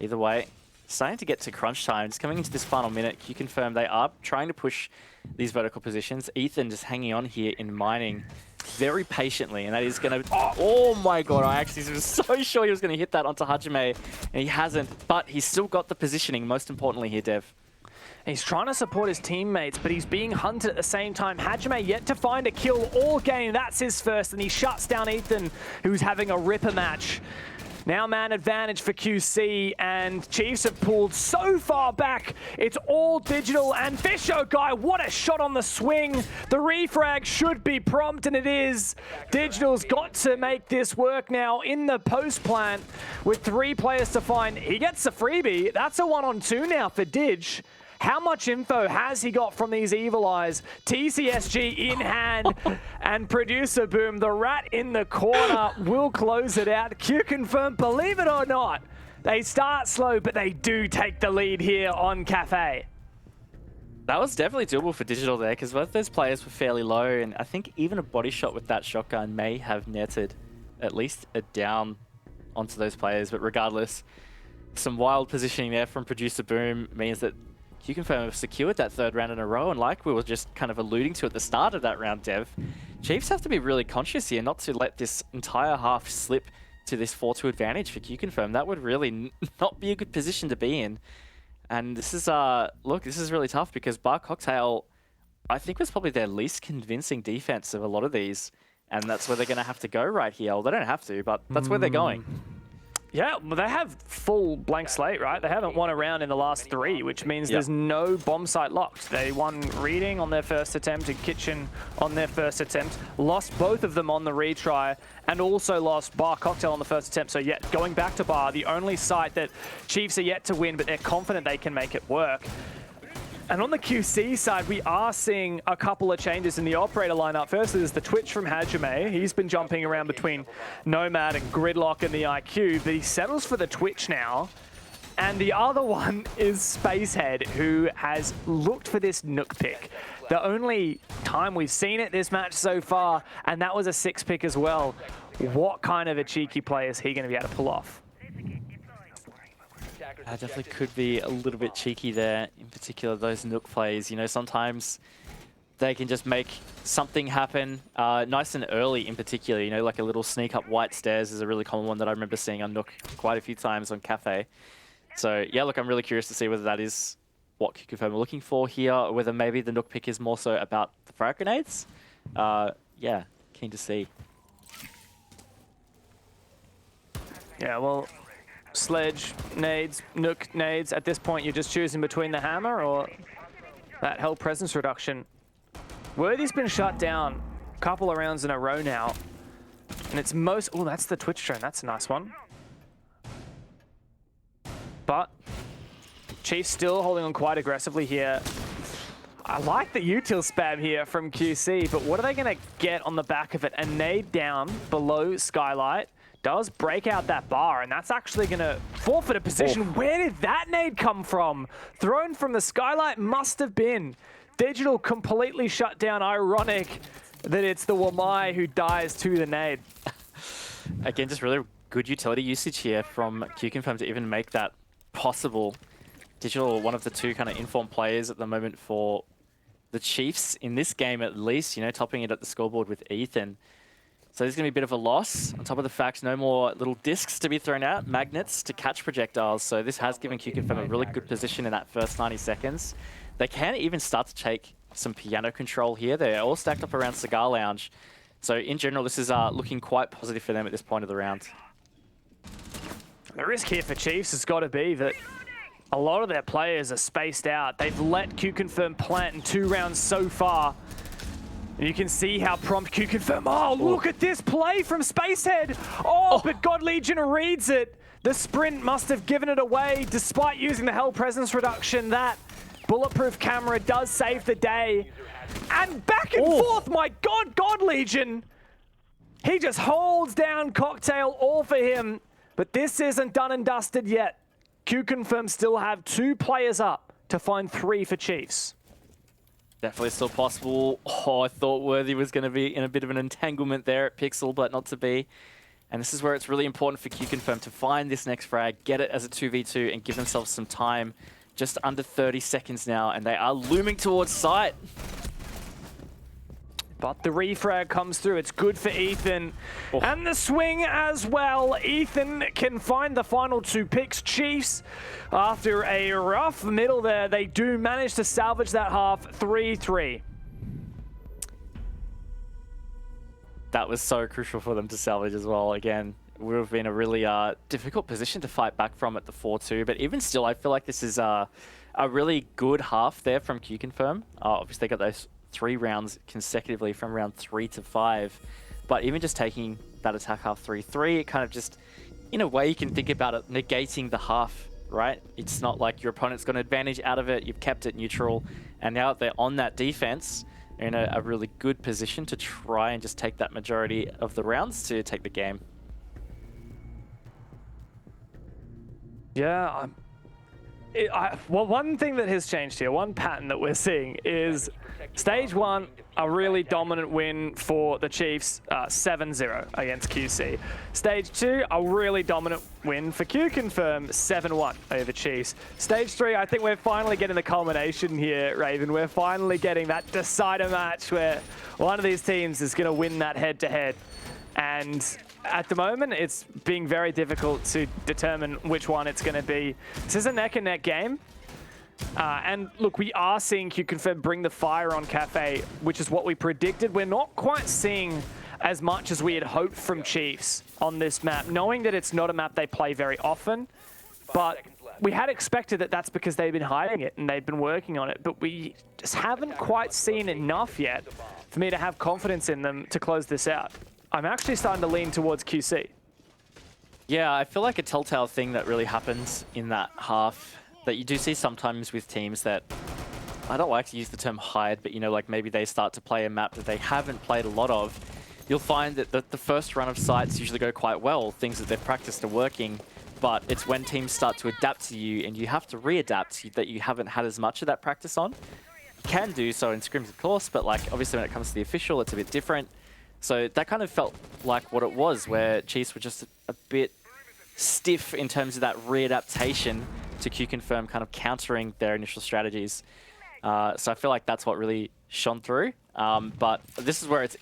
Speaker 5: Either way, starting to get to crunch time. Just coming into this final minute, QConfirm, they are trying to push these vertical positions. Ethan just hanging on here in mining very patiently, and that is going to... Oh my god, I actually was so sure he was going to hit that onto Hajime, and he hasn't, but he's still got the positioning, most importantly here, Dev.
Speaker 4: He's trying to support his teammates, but he's being hunted at the same time. Hajime yet to find a kill all game. That's his first, and he shuts down Ethan, who's having a ripper match. Now man advantage for QC, and Chiefs have pulled so far back. It's all digital, and Fisho guy, what a shot on the swing. The refrag should be prompt, and it is. Digital's got to make this work now in the post plant with 3 players to find. He gets a freebie. That's a 1-on-2 now for Dig. How much info has he got from these evil eyes? TCSG in hand, and Producer Boom, the rat in the corner, will close it out. QConfirm, believe it or not, they start slow, but they do take the lead here on Cafe.
Speaker 5: That was definitely doable for Digital there, because both those players were fairly low, and I think even a body shot with that shotgun may have netted at least a down onto those players, but regardless, some wild positioning there from Producer Boom means that QConfirm have secured that third round in a row, and like we were just kind of alluding to at the start of that round, Dev, Chiefs have to be really conscious here not to let this entire half slip to this 4-2 advantage for QConfirm. That would really not be a good position to be in. And this is, look, this is really tough because Bar Cocktail, I think, was probably their least convincing defense of a lot of these. And that's where they're going to have to go right here. Well, they don't have to, but that's where they're going.
Speaker 4: Yeah, well, they have full blank slate, right? They haven't won a round in the last 3, which means there's no bomb site locked. They won Reading on their first attempt and Kitchen on their first attempt, lost both of them on the retry, and also lost Bar Cocktail on the first attempt. So, yet going back to Bar, the only site that Chiefs are yet to win, but they're confident they can make it work. And on the QC side, we are seeing a couple of changes in the operator lineup. First is the Twitch from Hajime. He's been jumping around between Nomad and Gridlock and the IQ, but he settles for the Twitch now. And the other one is Spacehead, who has looked for this Nook pick. The only time we've seen it this match so far, and that was a 6 pick as well. What kind of a cheeky play is he going to be able to pull off?
Speaker 5: Definitely could be a little bit cheeky there, in particular those Nook plays. You know, sometimes they can just make something happen nice and early in particular. You know, like a little sneak up white stairs is a really common one that I remember seeing on Nook quite a few times on Cafe. So yeah, look, I'm really curious to see whether that is what QConfirm are looking for here, or whether maybe the Nook pick is more so about the frag grenades. Yeah, keen to see.
Speaker 4: Yeah, well, Sledge, nades, Nook, nades. At this point, you're just choosing between the hammer or that held presence reduction. Worthy's been shut down a couple of rounds in a row now. And it's most... Oh, that's the Twitch drone. That's a nice one. But Chiefs still holding on quite aggressively here. I like the util spam here from QC, but what are they going to get on the back of it? A nade down below Skylight. Does break out that bar, and that's actually going to forfeit a position. Oh. Where did that nade come from? Thrown from the Skylight must have been. Digital completely shut down. Ironic that it's the Wamai who dies to the nade.
Speaker 5: Again, just really good utility usage here from QConfirm to even make that possible. Digital, one of the 2 kind of informed players at the moment for the Chiefs in this game at least, you know, topping it at the scoreboard with Ethan. So there's going to be a bit of a loss. On top of the fact, no more little discs to be thrown out, magnets to catch projectiles. So this has given QConfirm a really good position in that first 90 seconds. They can even start to take some piano control here. They're all stacked up around Cigar Lounge. So in general, this is looking quite positive for them at this point of the round.
Speaker 4: The risk here for Chiefs has got to be that a lot of their players are spaced out. They've let QConfirm plant in 2 rounds so far. And you can see how prompt QConfirm. Oh, look at this play from Spacehead. But God Legion reads it. The sprint must have given it away despite using the Hell Presence reduction. That bulletproof camera does save the day. And back and forth, my God, God Legion. He just holds down Cocktail, all for him. But this isn't done and dusted yet. QConfirm still have 2 players up to find 3 for Chiefs.
Speaker 5: Definitely still possible. Oh, I thought Worthy was going to be in a bit of an entanglement there at Pixel, but not to be. And this is where it's really important for QConfirm to find this next frag, get it as a 2v2, and give themselves some time. Just under 30 seconds now, and they are looming towards site.
Speaker 4: But the refrag comes through. It's good for Ethan. And the swing as well. Ethan can find the final 2 picks. Chiefs, after a rough middle there, they do manage to salvage that half 3-3.
Speaker 5: That was so crucial for them to salvage as well. Again, it would have been a really difficult position to fight back from at the 4-2. But even still, I feel like this is a really good half there from QConfirm. Obviously, they got those 3 rounds consecutively from round 3 to 5. But even just taking that attack half 3-3, it kind of just, in a way you can think about it, negating the half, right? It's not like your opponent's got an advantage out of it, you've kept it neutral, and now that they're on that defense, they're in a really good position to try and just take that majority of the rounds to take the game.
Speaker 4: Yeah, Well, one thing that has changed here, one pattern that we're seeing is stage 1, a really dominant win for the Chiefs, 7-0 against QC. Stage 2, a really dominant win for QConfirm, 7-1 over Chiefs. Stage 3, I think we're finally getting the culmination here, Raven. We're finally getting that decider match where one of these teams is going to win that head-to-head. And at the moment, it's being very difficult to determine which one it's going to be. This is a neck-and-neck game. And look, we are seeing QConfirm bring the fire on Cafe, which is what we predicted. We're not quite seeing as much as we had hoped from Chiefs on this map, knowing that it's not a map they play very often. But we had expected that that's because they've been hiding it and they've been working on it. But we just haven't quite seen enough yet for me to have confidence in them to close this out. I'm actually starting to lean towards QC.
Speaker 5: Yeah, I feel like a telltale thing that really happens in that half that you do see sometimes with teams that, I don't like to use the term hide, but you know, like maybe they start to play a map that they haven't played a lot of. You'll find that the first run of sites usually go quite well. Things that they've practiced are working, but it's when teams start to adapt to you and you have to readapt that you haven't had as much of that practice on. You can do so in scrims, of course, but like obviously when it comes to the official, it's a bit different. So that kind of felt like what it was, where Chiefs were just a bit stiff in terms of that readaptation to QConfirm kind of countering their initial strategies. So I feel like that's what really shone through. But this is where it's,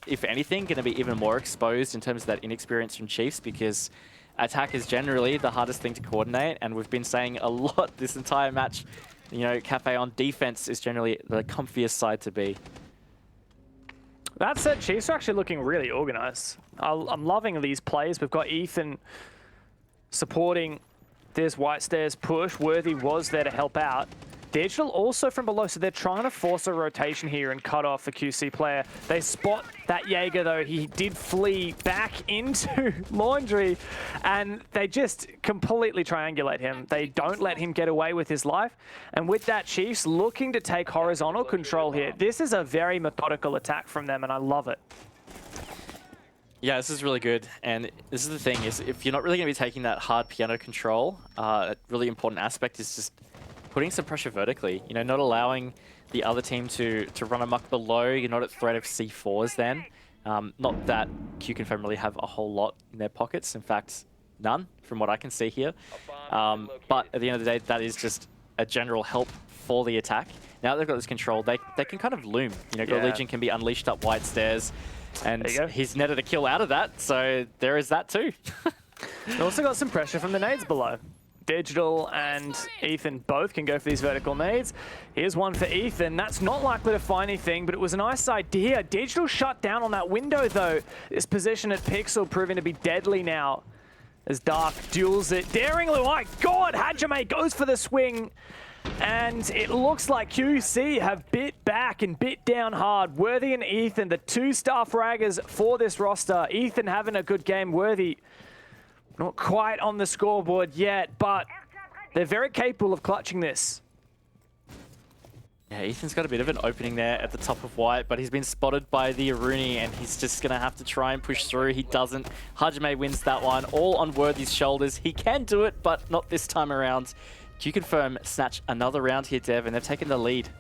Speaker 5: if anything, going to be even more exposed in terms of that inexperience from Chiefs, because attack is generally the hardest thing to coordinate. And we've been saying a lot this entire match, you know, Cafe on defense is generally the comfiest side to be.
Speaker 4: That said, Chiefs are actually looking really organized. I'm loving these plays. We've got Ethan supporting this White Stairs push. Worthy was there to help out. Digital also from below, so they're trying to force a rotation here and cut off the QC player. They spot that Jaeger, though. He did flee back into Laundry, and they just completely triangulate him. They don't let him get away with his life. And with that, Chiefs looking to take horizontal control here. This is a very methodical attack from them, and I love it.
Speaker 5: Yeah, this is really good. And this is the thing, is if you're not really going to be taking that hard piano control, a really important aspect is just putting some pressure vertically, you know, not allowing the other team to run amok below. You're not at threat of C4s then. Not that QConfirm really have a whole lot in their pockets. In fact, none from what I can see here. But at the end of the day, that is just a general help for the attack. Now that they've got this control, they can kind of loom. You know, God Legion can be unleashed up White Stairs, and he's netted a kill out of that. So there is that too.
Speaker 4: They also got some pressure from the nades below. Digital and Ethan both can go for these vertical nades. Here's one for Ethan. That's not likely to find anything, but it was a nice idea. Digital shut down on that window, though. This position at Pixel proving to be deadly now as Dark duels it. Daringly, my God, Hajime goes for the swing. And it looks like QC have bit back and bit down hard. Worthy and Ethan, the two star fraggers for this roster. Ethan having a good game. Worthy not quite on the scoreboard yet, but they're very capable of clutching this.
Speaker 5: Yeah, Ethan's got a bit of an opening there at the top of White, but he's been spotted by the Aruni, and he's just going to have to try and push through. He doesn't. Hajime wins that one, all on Worthy's shoulders. He can do it, but not this time around. QConfirm snatch another round here, Dev, and they've taken the lead.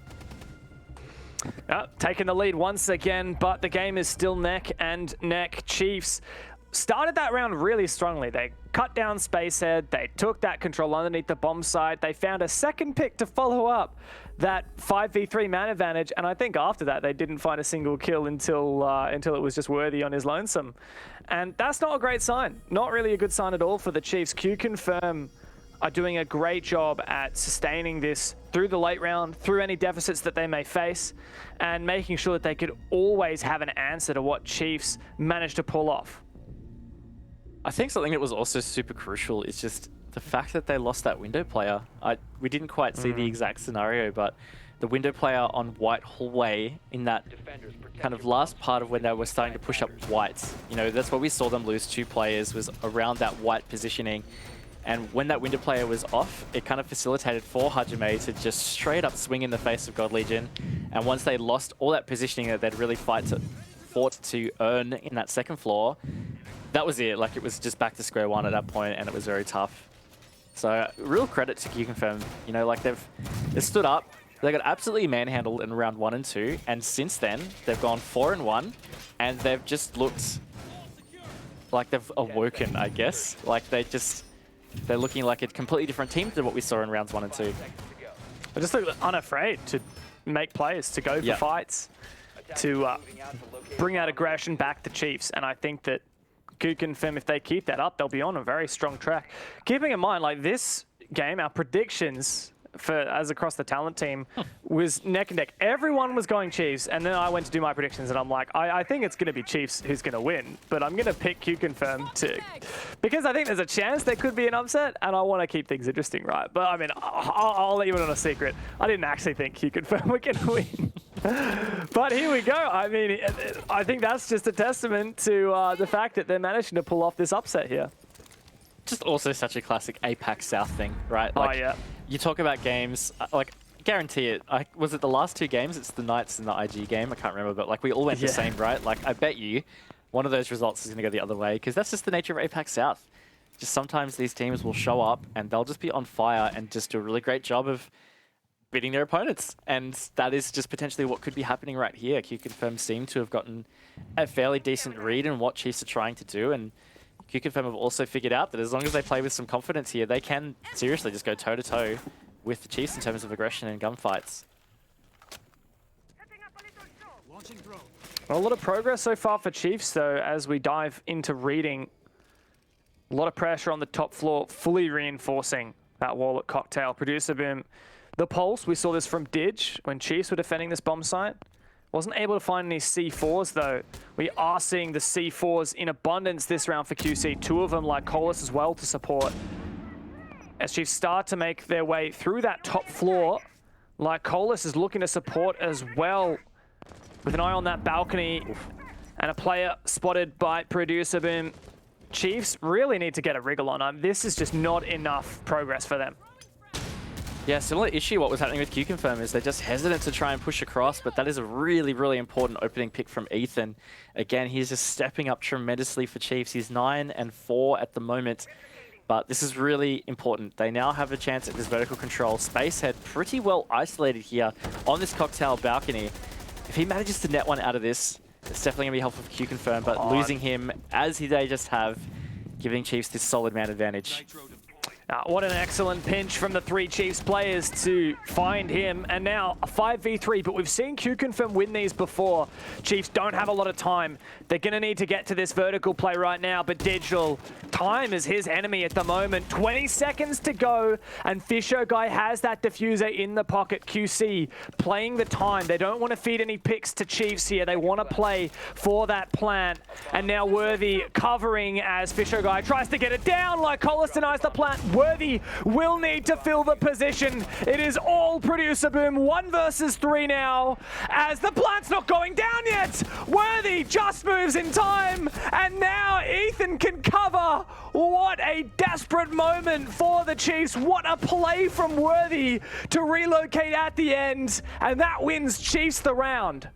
Speaker 4: Taking the lead once again, but the game is still neck and neck. Chiefs started that round really strongly. They cut down Spacehead, they took that control underneath the bomb site, they found a second pick to follow up that 5v3 man advantage, and I think after that they didn't find a single kill until it was just Worthy on his lonesome. And that's not a great sign. Not really a good sign at all for the Chiefs. QConfirm are doing a great job at sustaining this through the late round, through any deficits that they may face, and making sure that they could always have an answer to what Chiefs managed to pull off.
Speaker 5: I think something that was also super crucial is just the fact that they lost that window player. We didn't quite see the exact scenario, but the window player on White hallway in that kind of last part of when they were starting to push up Whites. You know, that's where we saw them lose 2 players, was around that White positioning. And when that window player was off, it kind of facilitated for Hajime to just straight up swing in the face of God Legion. And once they lost all that positioning that they'd really fought to earn in that second floor, that was it. Like, it was just back to square one at that point, and it was very tough. So real credit to QConfirm. You know, like they've stood up. They got absolutely manhandled in round 1 and 2, and since then they've gone 4-1, and they've just looked like they've awoken, I guess. Like they're looking like a completely different team to what we saw in rounds 1 and 2.
Speaker 4: They just look unafraid to make plays, to go for fights, to bring that aggression back to Chiefs, and I think that QConfirm, if they keep that up, they'll be on a very strong track. Keeping in mind, like this game, our predictions as across the talent team was neck and neck. Everyone was going Chiefs, and then I went to do my predictions, and I'm like, I think it's going to be Chiefs who's going to win, but I'm going to pick QConfirm because I think there's a chance there could be an upset, and I want to keep things interesting, right? But I mean, I'll let you in on a secret. I didn't actually think QConfirm were going to win. But here we go. I mean, I think that's just a testament to the fact that they're managing to pull off this upset here.
Speaker 5: Just also such a classic APAC South thing, right? Like,
Speaker 4: yeah.
Speaker 5: You talk about games, like, guarantee it. Was it the last 2 games? It's the Knights and the IG game. I can't remember, but like we all went the same, right? Like, I bet you one of those results is going to go the other way because that's just the nature of APAC South. Just sometimes these teams will show up and they'll just be on fire and just do a really great job of beating their opponents. And that is just potentially what could be happening right here. QConfirm seem to have gotten a fairly decent read in what Chiefs are trying to do, and QConfirm have also figured out that as long as they play with some confidence here, they can seriously just go toe-to-toe with the Chiefs in terms of aggression and gunfights.
Speaker 4: A lot of progress so far for Chiefs, though, as we dive into reading. A lot of pressure on the top floor, fully reinforcing that wall at Cocktail. Producer Boom. The Pulse, we saw this from Didge when Chiefs were defending this bomb site. Wasn't able to find any C4s, though. We are seeing the C4s in abundance this round for QC. 2 of them, like Colas as well, to support. As Chiefs start to make their way through that top floor, like Colas is looking to support as well, with an eye on that balcony. And a player spotted by Producer Boom. Chiefs really need to get a wriggle on. This is just not enough progress for them.
Speaker 5: Yeah, similar issue what was happening with QConfirm is they're just hesitant to try and push across, but that is a really, really important opening pick from Ethan. Again, he's just stepping up tremendously for Chiefs. He's 9-4 at the moment, but this is really important. They now have a chance at this vertical control. Spacehead pretty well isolated here on this Cocktail balcony. If he manages to net one out of this, it's definitely going to be helpful for QConfirm, but losing him as they just have, giving Chiefs this solid man advantage.
Speaker 4: What an excellent pinch from the 3 Chiefs players to find him. And now a 5v3, but we've seen QConfirm win these before. Chiefs don't have a lot of time. They're going to need to get to this vertical play right now, but Digital, time is his enemy at the moment. 20 seconds to go, and Fisher Guy has that diffuser in the pocket. QC playing the time. They don't want to feed any picks to Chiefs here. They want to play for that plant. And now Worthy covering as Fisher Guy tries to get it down. Like Colas denies the plant. Worthy will need to fill the position. It is all Producer Boom. 1 versus 3 now, as the plant's not going down yet. Worthy just moves in time, and now Ethan can cover. What a desperate moment for the Chiefs. What a play from Worthy to relocate at the end, and that wins Chiefs the round.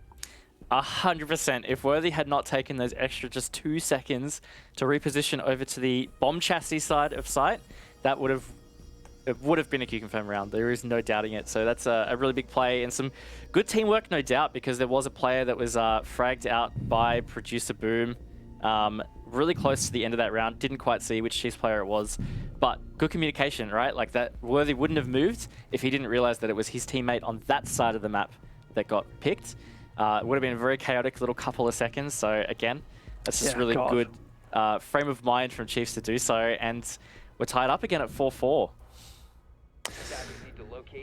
Speaker 5: 100%. If Worthy had not taken those extra just 2 seconds to reposition over to the bomb chassis side of site, that would have been a QConfirm round. There is no doubting it. So that's a really big play and some good teamwork, no doubt, because there was a player that was fragged out by Producer Boom really close to the end of that round. Didn't quite see which Chiefs player it was, but good communication, right? Like that Worthy wouldn't have moved if he didn't realize that it was his teammate on that side of the map that got picked. It would have been a very chaotic little couple of seconds. So again, that's just really good frame of mind from Chiefs to do so. And we're tied up again at 4-4.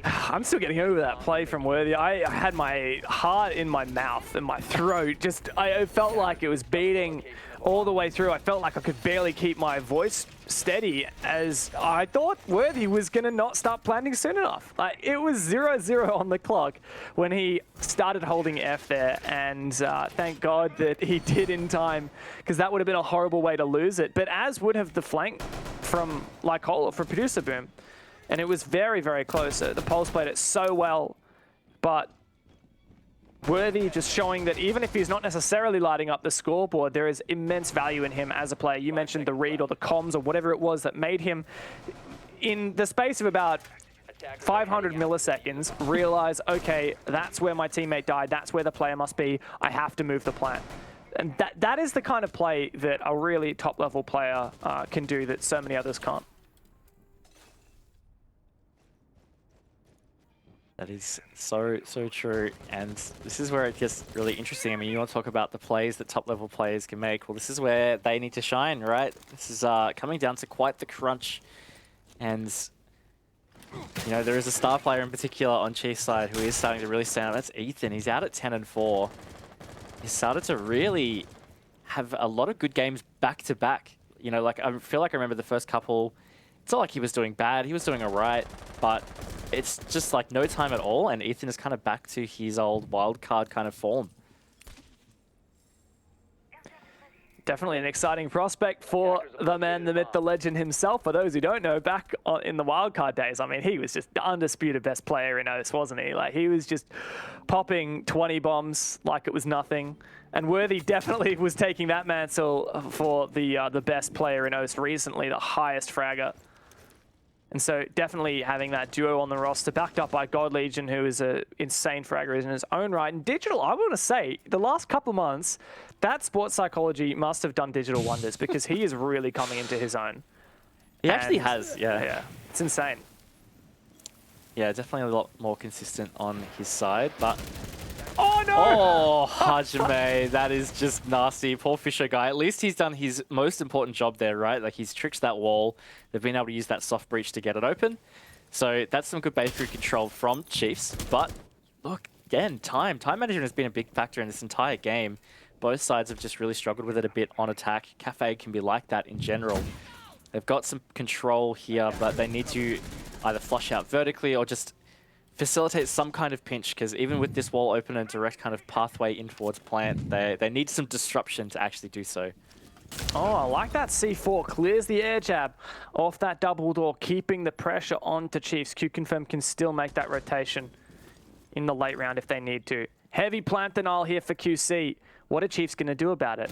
Speaker 4: I'm still getting over that play from Worthy. I had my heart in my mouth and my throat. I felt like it was beating all the way through. I felt like I could barely keep my voice steady, as I thought Worthy was going to not start planting soon enough. It was 0-0 on the clock when he started holding F there, and thank God that he did in time, because that would have been a horrible way to lose it. But as would have the flank from Lycola for Producer Boom. And it was very, very close. The Pulse played it so well, but Worthy just showing that even if he's not necessarily lighting up the scoreboard, there is immense value in him as a player. You mentioned the read or the comms or whatever it was that made him in the space of about 500 milliseconds, realize, okay, that's where my teammate died, that's where the player must be, I have to move the plant. And that is the kind of play that a really top-level player can do that so many others can't.
Speaker 5: That is so true, and this is where it gets really interesting. I mean, you want to talk about the plays that top-level players can make. Well, this is where they need to shine, right? This is coming down to quite the crunch, and you know, there is a star player in particular on Chiefs side who is starting to really stand out. That's Ethan. He's out at 10-4. He started to really have a lot of good games back-to-back. You know, like, I feel like I remember the first couple. It's not like he was doing bad. He was doing all right, but it's just like no time at all, and Ethan is kind of back to his old wildcard kind of form.
Speaker 4: Definitely an exciting prospect for the man, the myth, the legend himself. For those who don't know, back in the wildcard days, I mean, he was just the undisputed best player in OS, wasn't he? Like, he was just popping 20 bombs like it was nothing. And Worthy definitely was taking that mantle for the best player in OS recently, the highest fragger. And so definitely having that duo on the roster, backed up by God Legion, who is an insane fragger in his own right. And Digital, I want to say, the last couple months, that sports psychology must have done Digital wonders, because he is really coming into his own.
Speaker 5: He actually has, yeah.
Speaker 4: Yeah, it's insane.
Speaker 5: Yeah, definitely a lot more consistent on his side, but...
Speaker 4: Oh, no!
Speaker 5: Oh, Hajime, that is just nasty. Poor Fisher guy. At least he's done his most important job there, right? Like, he's tricked that wall. They've been able to use that soft breach to get it open. So that's some good base through control from Chiefs. But look, again, time management has been a big factor in this entire game. Both sides have just really struggled with it a bit on attack. Cafe can be like that in general. They've got some control here, but they need to either flush out vertically or just facilitate some kind of pinch, because even with this wall open and direct kind of pathway in towards plant, they need some disruption to actually do so.
Speaker 4: Oh, I like that C4. Clears the air jab off that double door, keeping the pressure on to Chiefs. QConfirm can still make that rotation in the late round if they need to. Heavy plant denial here for QC. What are Chiefs going to do about it?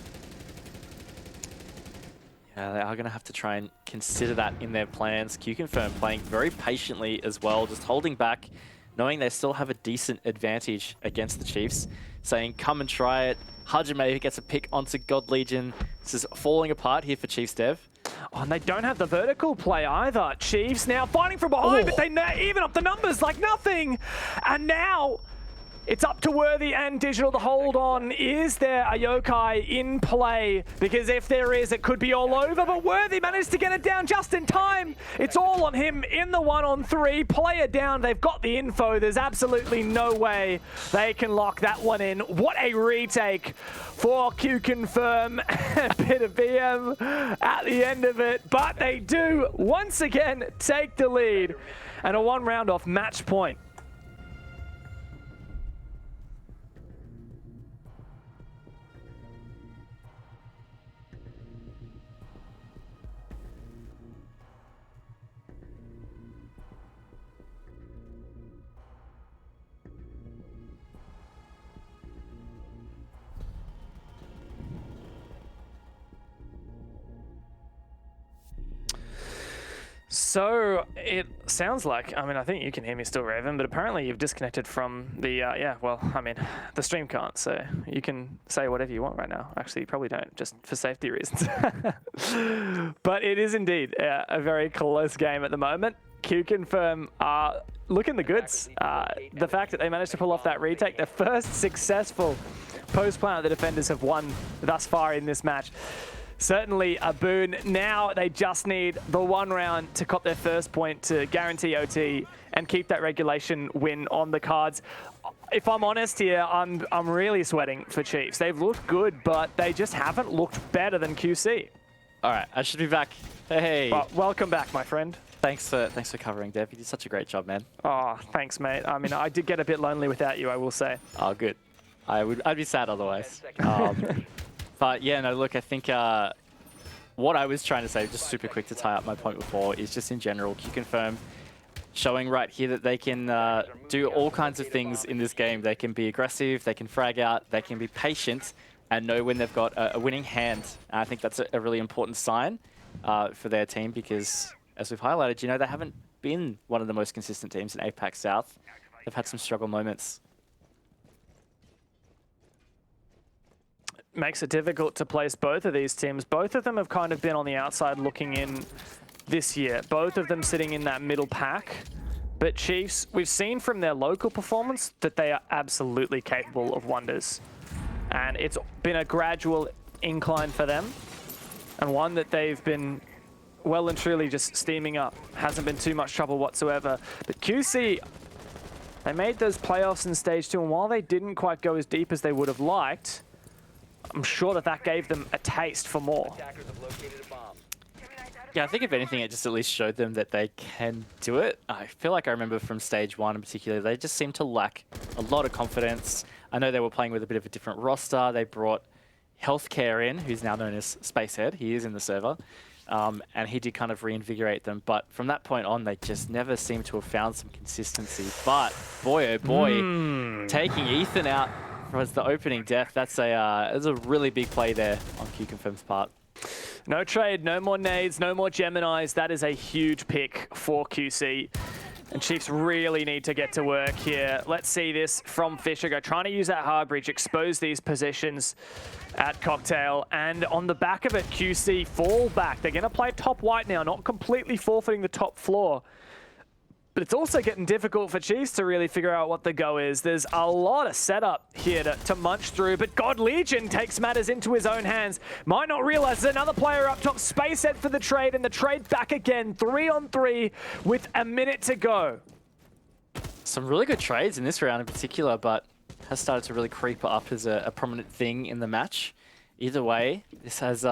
Speaker 5: Yeah, they are going to have to try and consider that in their plans. QConfirm playing very patiently as well, just holding back, knowing they still have a decent advantage against the Chiefs, saying, come and try it. Hajime gets a pick onto God Legion. This is falling apart here for Chiefs Dev.
Speaker 4: Oh, and they don't have the vertical play either. Chiefs now fighting from behind, but they even up the numbers like nothing. And now it's up to Worthy and Digital to hold on. Is there a yokai in play? Because if there is, it could be all over, but Worthy managed to get it down just in time. It's all on him in the 1-on-3. Player down, they've got the info. There's absolutely no way they can lock that one in. What a retake for QConfirm. A bit of BM at the end of it, but they do once again take the lead. And a one round off match point. So it sounds like, I mean, I think you can hear me still, Raven, but apparently you've disconnected from the, yeah, well, I mean, the stream can't, so you can say whatever you want right now. Actually, you probably don't, just for safety reasons. But it is indeed a very close game at the moment. QConfirm are looking the goods. The fact that they managed to pull off that retake, the first successful post-plant the defenders have won thus far in this match. Certainly a boon. Now they just need the one round to cop their first point to guarantee OT and keep that regulation win on the cards. If I'm honest here, I'm really sweating for Chiefs. They've looked good, but they just haven't looked better than QC.
Speaker 5: All right, I should be back. Hey.
Speaker 4: Well, welcome back, my friend.
Speaker 5: Thanks for covering, Dev. You did such a great job, man.
Speaker 4: Oh, thanks, mate. I mean, I did get a bit lonely without you, I will say.
Speaker 5: Oh, good. I'd be sad otherwise. But yeah, no, look, I think what I was trying to say, just super quick to tie up my point before, is just in general, QConfirm showing right here that they can do all kinds of things in this game. They can be aggressive, they can frag out, they can be patient, and know when they've got a winning hand. And I think that's a really important sign for their team, because as we've highlighted, you know, they haven't been one of the most consistent teams in APAC South. They've had some struggle moments.
Speaker 4: Makes it difficult to place both of these teams. Both of them have kind of been on the outside looking in this year. Both of them sitting in that middle pack. But Chiefs, we've seen from their local performance that they are absolutely capable of wonders. And it's been a gradual incline for them, and one that they've been well and truly just steaming up. Hasn't been too much trouble whatsoever. But QC, they made those playoffs in Stage 2, and while they didn't quite go as deep as they would have liked, I'm sure that that gave them a taste for more.
Speaker 5: Yeah, I think if anything, it just at least showed them that they can do it. I feel like I remember from Stage 1 in particular, they just seemed to lack a lot of confidence. I know they were playing with a bit of a different roster. They brought Healthcare in, who's now known as Spacehead. He is in the server. And he did kind of reinvigorate them. But from that point on, they just never seemed to have found some consistency. But boy, oh boy, taking Ethan out was the opening death. That's a really big play there on QConfirm's part.
Speaker 4: No trade, no more nades, no more Geminis. That is a huge pick for QC. And Chiefs really need to get to work here. Let's see this from Fisher. Go trying to use that hard breach, expose these positions at Cocktail. And on the back of it, QC fall back. They're going to play top white now, not completely forfeiting the top floor. But it's also getting difficult for Chiefs to really figure out what the go is. There's a lot of setup here to munch through, but God Legion takes matters into his own hands. Might not realize there's another player up top. Spacehead for the trade, and the trade back again. 3-on-3 with a minute to go.
Speaker 5: Some really good trades in this round in particular, but has started to really creep up as a prominent thing in the match. Either way, this has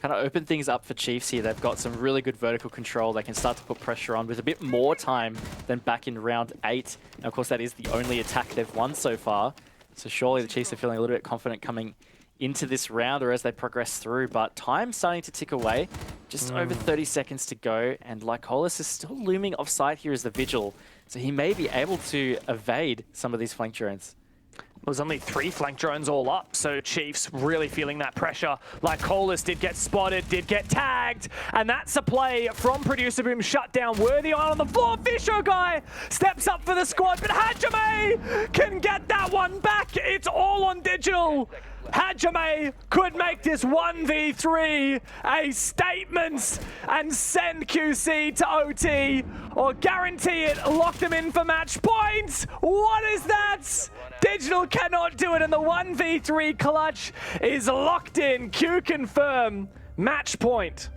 Speaker 5: kind of opened things up for Chiefs here. They've got some really good vertical control. They can start to put pressure on with a bit more time than back in round 8. And of course, that is the only attack they've won so far. So surely the Chiefs are feeling a little bit confident coming into this round or as they progress through. But time's starting to tick away. Just over 30 seconds to go. And Lycolis is still looming offside here as the Vigil. So he may be able to evade some of these flank drones.
Speaker 4: There's only 3 flank drones all up, so Chiefs really feeling that pressure. Like Colas did get spotted, did get tagged, and that's a play from Producer Boom, shut down. Worthy on the floor, Fisher guy steps up for the squad, but Hajime can get that one back. It's all on Digital. Hajime could make this 1v3 a statement and send QC to OT, or guarantee it, lock them in for match points. What is that? Digital cannot do it, and the 1v3 clutch is locked in. QConfirm, match point.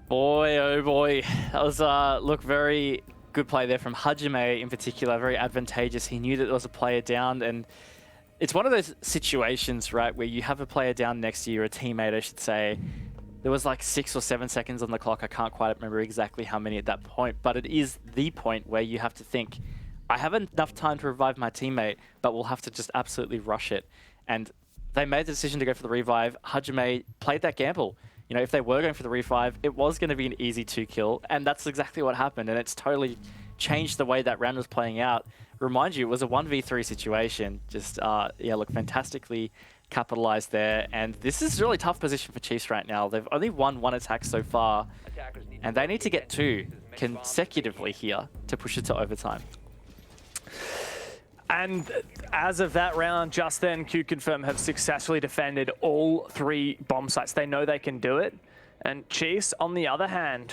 Speaker 5: Boy, oh boy. That was, look, very good play there from Hajime in particular, very advantageous. He knew that there was a player down, and it's one of those situations, right, where you have a player down next to you, or a teammate, I should say. There was like 6 or 7 seconds on the clock. I can't quite remember exactly how many at that point, but it is the point where you have to think, I have enough time to revive my teammate, but we'll have to just absolutely rush it. And they made the decision to go for the revive. Hajime played that gamble. You know, if they were going for the revive, it was going to be an easy 2-kill, and that's exactly what happened, and it's totally changed the way that round was playing out. Remind you, it was a 1v3 situation. Just, yeah, look, fantastically capitalized there. And this is a really tough position for Chiefs right now. They've only won 1 attack so far, and they need to get 2 consecutively here to push it to overtime.
Speaker 4: And as of that round, just then, QConfirm have successfully defended all 3 bomb sites. They know they can do it. And Chiefs, on the other hand,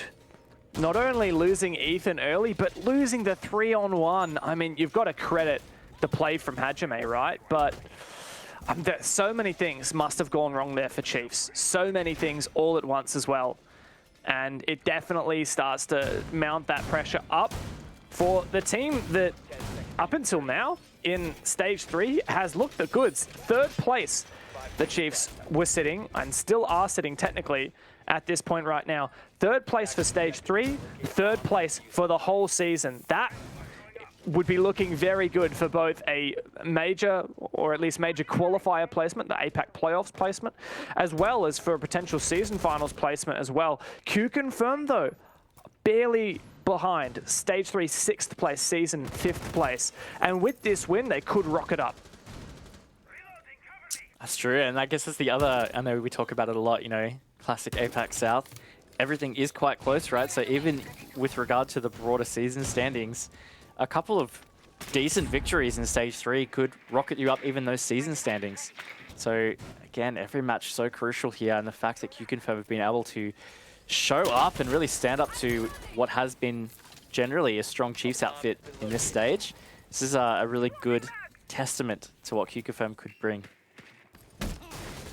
Speaker 4: not only losing Ethan early, but losing the 3-on-1. I mean, you've got to credit the play from Hajime, right? But so many things must have gone wrong there for Chiefs. So many things all at once as well. And it definitely starts to mount that pressure up for the team that, up until now, in Stage 3, has looked the goods. 3rd place, the Chiefs were sitting, and still are sitting technically, at this point right now. 3rd place for Stage 3, 3rd place for the whole season. That would be looking very good for both a major, or at least major qualifier placement, the APAC playoffs placement, as well as for a potential season finals placement as well. QConfirm, though, barely behind. Stage 3, 6th place, season 5th place. And with this win, they could rocket up.
Speaker 5: That's true, and I guess that's the other, I know we talk about it a lot, you know, classic APAC South. everything is quite close, right? So even with regard to the broader season standings, a couple of decent victories in Stage 3 could rocket you up even those season standings. So again, every match so crucial here, and the fact that QConfirm have been able to show up and really stand up to what has been generally a strong Chiefs outfit in this stage. This is a really good testament to what QConfirm could bring.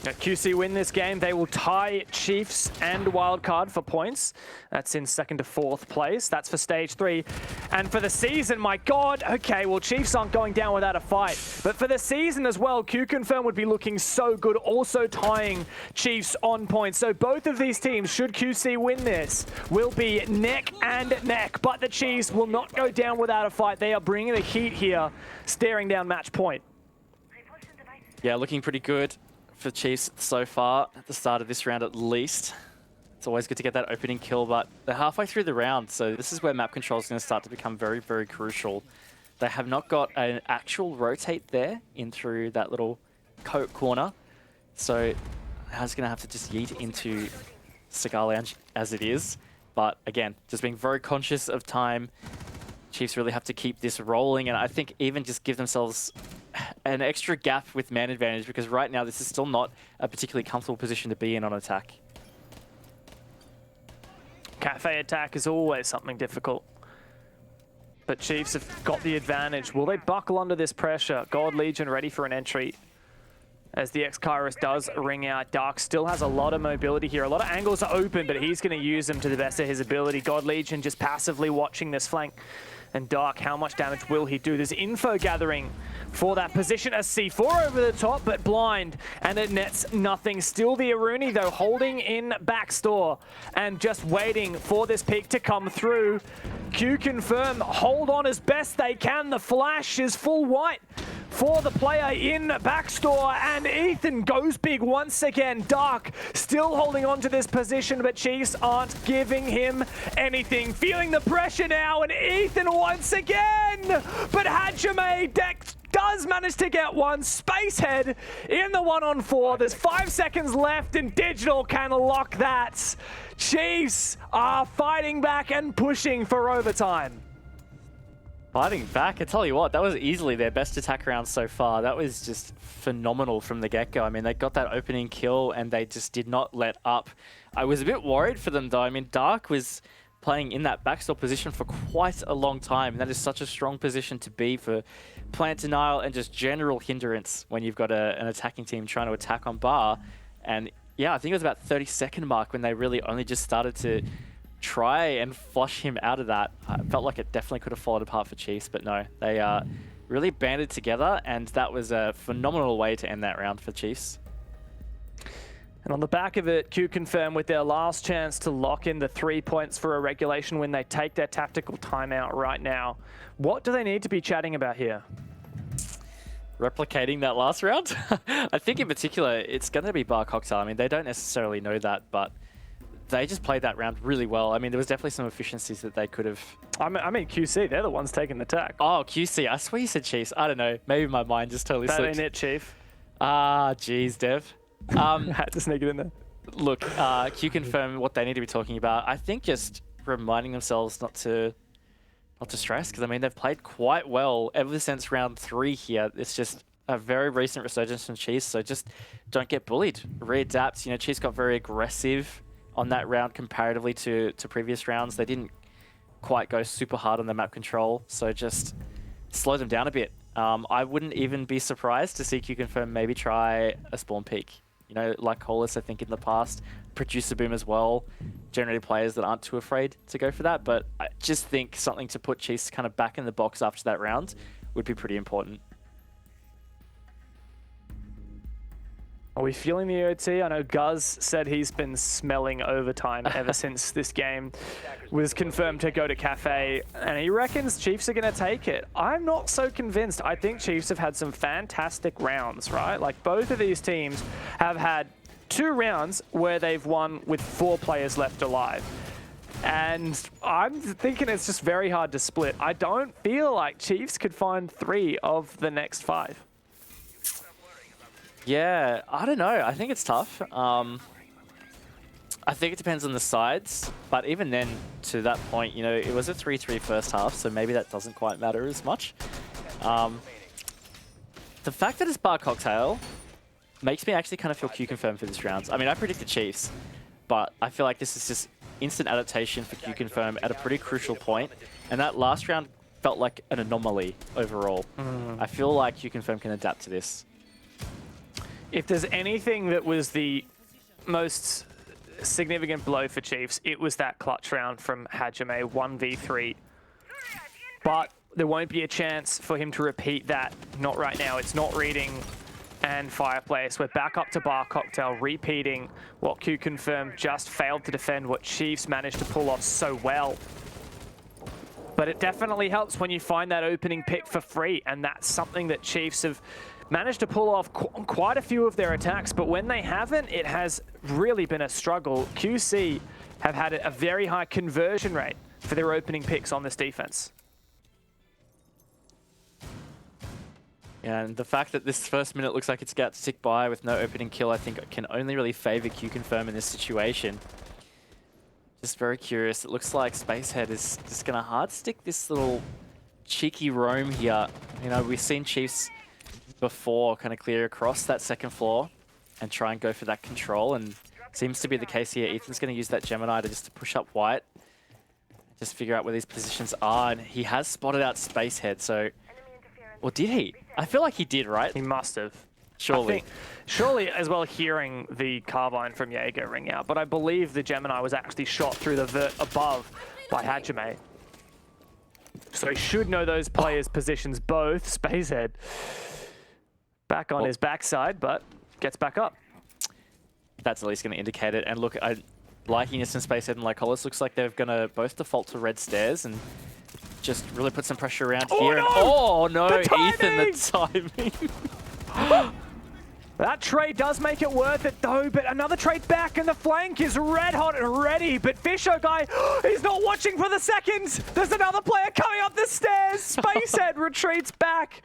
Speaker 4: QC win this game, they will tie Chiefs and Wildcard for points. That's in 2nd to 4th place. That's for Stage 3. And for the season, my God, okay, well, Chiefs aren't going down without a fight. But for the season as well, QConfirm would be looking so good, also tying Chiefs on points. So both of these teams, should QC win this, will be neck and neck. But the Chiefs will not go down without a fight. They are bringing the heat here, staring down match point.
Speaker 5: Yeah, looking pretty good for Chiefs so far, at the start of this round at least. It's always good to get that opening kill, but they're halfway through the round, so this is where map control is going to start to become very, very crucial. They have not got an actual rotate there in through that little coat corner, so I was going to have to just yeet into Cigar Lounge as it is. But again, just being very conscious of time. Chiefs really have to keep this rolling, and I think even just give themselves an extra gap with man advantage, because right now this is still not a particularly comfortable position to be in on attack.
Speaker 4: Cafe attack is always something difficult. But Chiefs have got the advantage. Will they buckle under this pressure? God Legion ready for an entry. As the X-Kairos does ring out. Dark still has a lot of mobility here. A lot of angles are open, but he's going to use them to the best of his ability. God Legion just passively watching this flank. And Dark, how much damage will he do? There's info gathering for that position. A C4 over the top, but blind. And it nets nothing. Still the Aruni, though, holding in backstore. And just waiting for this peak to come through. QConfirm hold on as best they can. The flash is full white for the player in backstore, and Ethan goes big once again. Dark still holding on to this position, but Chiefs aren't giving him anything. Feeling the pressure now, and Ethan once again, but Hajime Dex does manage to get one. Spacehead in the 1-on-4. There's 5 seconds left, and Digital can lock that. Chiefs are fighting back and pushing for overtime.
Speaker 5: Fighting back, I tell you what, that was easily their best attack round so far. That was just phenomenal from the get-go. I mean, they got that opening kill and they just did not let up. I was a bit worried for them though. I mean, Dark was playing in that backstop position for quite a long time, and that is such a strong position to be for plant denial and just general hindrance when you've got an attacking team trying to attack on bar. And yeah, I think it was about 30-second mark when they really only just started to try and flush him out of that. I felt like it definitely could have fallen apart for Chiefs, but no, they really banded together, and that was a phenomenal way to end that round for Chiefs.
Speaker 4: And on the back of it, QConfirm with their last chance to lock in the 3 points for a regulation when they take their tactical timeout right now. What do they need to be chatting about here?
Speaker 5: Replicating that last round? I think in particular, it's going to be Bar Cocktail. I mean, they don't necessarily know that, but they just played that round really well. I mean, there was definitely some efficiencies that they could have.
Speaker 4: I mean QC, they're the ones taking the attack.
Speaker 5: Oh, QC. I swear you said Chiefs. I don't know. Maybe my mind just totally slipped.
Speaker 4: That ain't it, Chief.
Speaker 5: Ah, jeez, Dev.
Speaker 4: Had to sneak it in there.
Speaker 5: Look, QConfirm what they need to be talking about. I think just reminding themselves not to stress, because I mean, they've played quite well ever since round 3 here. It's just a very recent resurgence from Chiefs, so just don't get bullied. Readapt. You know, Chiefs got very aggressive on that round comparatively to previous rounds. They didn't quite go super hard on the map control, so just slow them down a bit. I wouldn't even be surprised to see QConfirm maybe try a spawn peak. You know, like Colas, I think in the past, Producer Boom as well. Generally players that aren't too afraid to go for that, but I just think something to put Chiefs kind of back in the box after that round would be pretty important.
Speaker 4: Are we feeling the OT? I know Guz said he's been smelling overtime ever since this game was confirmed to go to Cafe, and he reckons Chiefs are going to take it. I'm not so convinced. I think Chiefs have had some fantastic rounds, right? Like, both of these teams have had 2 rounds where they've won with 4 players left alive. And I'm thinking it's just very hard to split. I don't feel like Chiefs could find 3 of the next 5.
Speaker 5: Yeah, I don't know. I think it's tough. I think it depends on the sides, but even then, to that point, you know, it was a 3-3 first half, so maybe that doesn't quite matter as much. The fact that it's Bar Cocktail makes me actually kind of feel QConfirm for this round. I mean, I predicted Chiefs, but I feel like this is just instant adaptation for QConfirm at a pretty crucial point, and that last round felt like an anomaly overall. I feel like QConfirm can adapt to this.
Speaker 4: If there's anything that was the most significant blow for Chiefs, it was that clutch round from Hajime 1v3. But there won't be a chance for him to repeat that. Not right now. It's not reading and Fireplace. We're back up to Bar Cocktail, repeating what QConfirm just failed to defend, what Chiefs managed to pull off so well. But it definitely helps when you find that opening pick for free, and that's something that Chiefs have managed to pull off quite a few of their attacks, but when they haven't, it has really been a struggle. QC have had a very high conversion rate for their opening picks on this defense.
Speaker 5: And the fact that this first minute looks like it's about to tick by with no opening kill, I think can only really favor QConfirm in this situation. Just very curious. It looks like Spacehead is just going to hard stick this little cheeky roam here. You know, we've seen Chiefs before kind of clear across that second floor and try and go for that control, and seems to be the case here. Ethan's going to use that Gemini to push up White, just figure out where these positions are, and he has spotted out Spacehead, so... Or did he? I feel like he did, right?
Speaker 4: He must have.
Speaker 5: Surely.
Speaker 4: Surely as well, hearing the Carbine from Jaeger ring out, but I believe the Gemini was actually shot through the vert above by Hajime. So he should know those players' positions both. Spacehead back on his backside, but gets back up.
Speaker 5: That's at least going to indicate it. And look, liking this in Spacehead and Lycolis, looks like they're going to both default to red stairs and just really put some pressure around here.
Speaker 4: No!
Speaker 5: And, oh no,
Speaker 4: The
Speaker 5: Ethan, the timing.
Speaker 4: That trade does make it worth it though, but another trade back and the flank is red hot and ready, but Fisher guy, he's not watching for the seconds. There's another player coming up the stairs. Spacehead retreats back,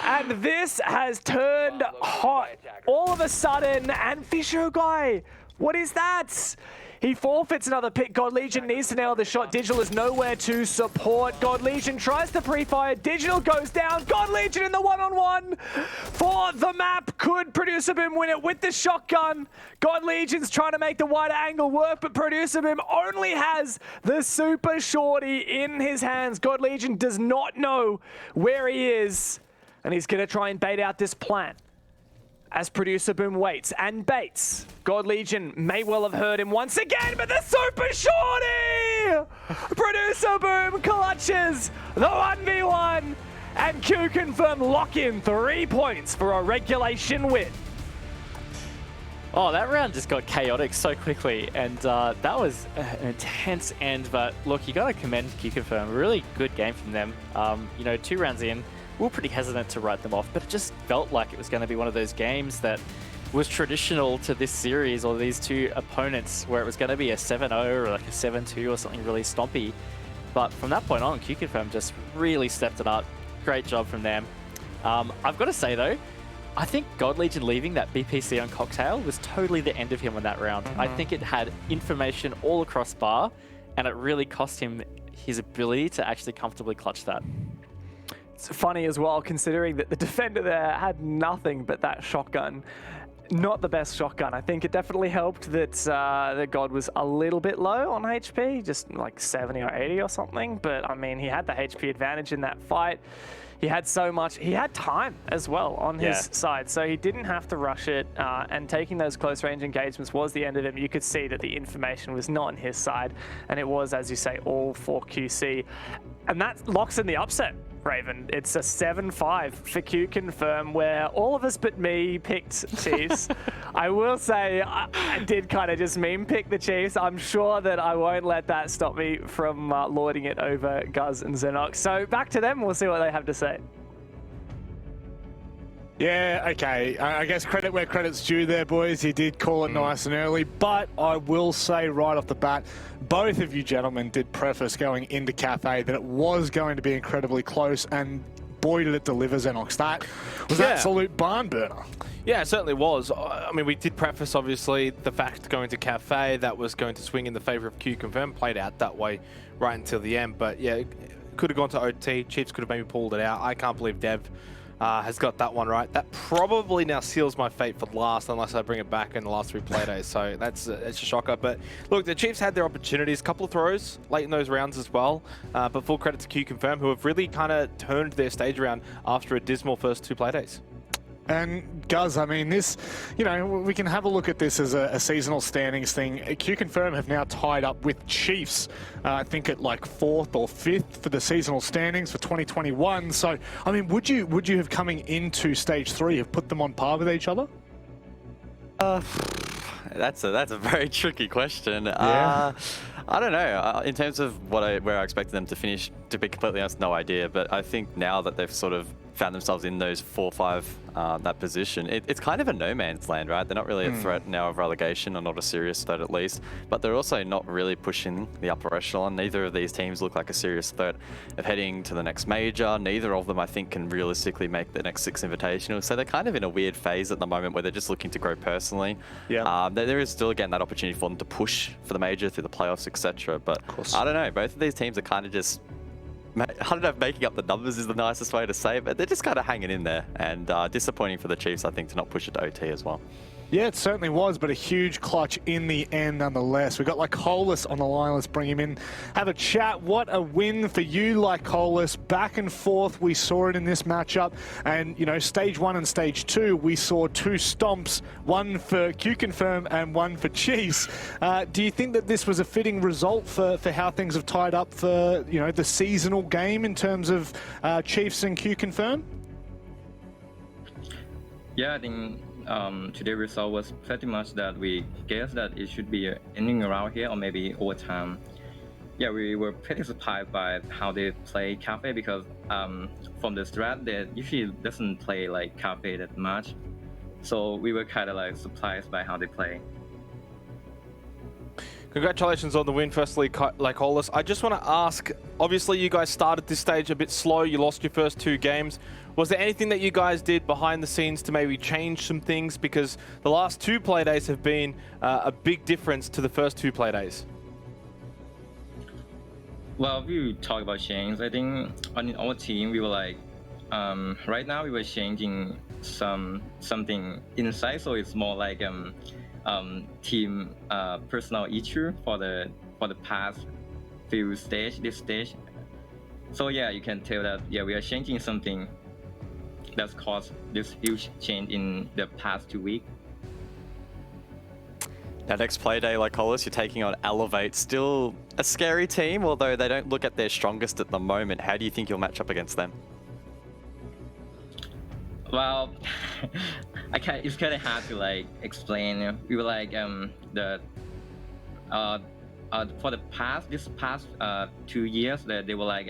Speaker 4: and this has turned hot all of a sudden, and Fisher guy, what is that? He forfeits another pick. God Legion needs to nail the shot. Digital is nowhere to support. God Legion tries to pre-fire. Digital goes down. God Legion in the one-on-one for the map. Could Producer Boom win it with the shotgun? God Legion's trying to make the wider angle work, but Producer Boom only has the super shorty in his hands. God Legion does not know where he is, and he's going to try and bait out this plant. As Producer Boom waits and baits. God Legion may well have heard him once again, but the super shorty! Producer Boom clutches the 1v1, and QConfirm lock in 3 points for a regulation win.
Speaker 5: Oh, that round just got chaotic so quickly, and that was an intense end, but look, you got to commend QConfirm. Really good game from them. You know, 2 rounds in, we were pretty hesitant to write them off, but it just felt like it was going to be one of those games that was traditional to this series or these two opponents, where it was going to be a 7-0 or like a 7-2 or something really stompy. But from that point on, QConfirm just really stepped it up. Great job from them. I've got to say though, I think God Legion leaving that BPC on Cocktail was totally the end of him on that round. I think it had information all across bar, and it really cost him his ability to actually comfortably clutch that.
Speaker 4: It's funny as well, considering that the defender there had nothing but that shotgun. Not the best shotgun. I think it definitely helped that that God was a little bit low on HP, just like 70 or 80 or something. But I mean, he had the HP advantage in that fight. He had so much, he had time as well on his side, so he didn't have to rush it, and taking those close range engagements was the end of him. You could see that the information was not on his side, and it was, as you say, all for QC. And that locks in the upset, Raven. It's a 7-5 for QConfirm, where all of us but me picked Chiefs. I will say I did kind of just meme pick the Chiefs. I'm sure that I won't let that stop me from lording it over Guz and Xenox. So back to them, we'll see what they have to say.
Speaker 1: Yeah, okay. I guess credit where credit's due there, boys. You did call it nice and early, but I will say right off the bat, both of you gentlemen did preface going into Cafe that it was going to be incredibly close, and boy did it deliver, Xenox. That was absolute barn burner.
Speaker 2: Yeah, it certainly was. I mean, we did preface, obviously, the fact going to Cafe, that was going to swing in the favour of QConfirm, played out that way right until the end. But yeah, it could have gone to OT. Chiefs could have maybe pulled it out. I can't believe Dev has got that one right. That probably now seals my fate for last, unless I bring it back in the last 3 play days. So that's a shocker. But look, the Chiefs had their opportunities, a couple of throws late in those rounds as well. But full credit to QConfirm, who have really kind of turned their stage around after a dismal first 2 play days.
Speaker 1: And Guz, I mean, this, you know, we can have a look at this as a seasonal standings thing. QConfirm have now tied up with Chiefs, I think at like 4th or 5th for the seasonal standings for 2021. So, I mean, would you have coming into stage 3 have put them on par with each other?
Speaker 3: That's a very tricky question.
Speaker 1: Yeah.
Speaker 3: I don't know. In terms of where I expected them to finish, to be completely honest, no idea. But I think now that they've sort of found themselves in those 4-5 that position, it's kind of a no man's land, right? They're not really a threat now of relegation, or not a serious threat at least. But they're also not really pushing the upper echelon. Neither of these teams look like a serious threat of heading to the next major. Neither of them, I think, can realistically make the next 6 invitational. So they're kind of in a weird phase at the moment where they're just looking to grow personally.
Speaker 1: Yeah.
Speaker 3: There is still, again, that opportunity for them to push for the major through the playoffs, etc. But I don't know. Both of these teams are kind of just, I don't know if making up the numbers is the nicest way to say it, but they're just kind of hanging in there. And disappointing for the Chiefs, I think, to not push it to OT as well.
Speaker 1: Yeah, it certainly was, but a huge clutch in the end nonetheless. We've got Lycolis on the line. Let's bring him in. Have a chat. What a win for you, Lycolis. Back and forth, we saw it in this matchup. And, you know, stage 1 and stage 2, we saw 2 stomps, one for QConfirm and one for Chiefs. Do you think that this was a fitting result for how things have tied up for, you know, the seasonal game in terms of Chiefs and QConfirm?
Speaker 6: Yeah, I think today's result was pretty much that we guessed that it should be ending around here or maybe overtime. Yeah, we were pretty surprised by how they play Cafe because from the strat, they usually doesn't play like Cafe that much. So we were kind of like surprised by how they play.
Speaker 2: Congratulations on the win, firstly, Lycolis. I just want to ask, obviously you guys started this stage a bit slow, you lost your first 2 games. Was there anything that you guys did behind the scenes to maybe change some things? Because the last 2 play days have been a big difference to the first 2 play days.
Speaker 6: Well, if you talk about change, I think on our team, we were like, right now we were changing something inside, so it's more like team personal issue for the past few this stage. So yeah, you can tell that we are changing something that's caused this huge change in the past 2 weeks.
Speaker 3: Now, next play day, Lycolis, you're taking on Elevate. Still a scary team, although they don't look at their strongest at the moment. How do you think you'll match up against them?
Speaker 6: Well, it's kind of hard to like explain. We were like for the past 2 years that they were like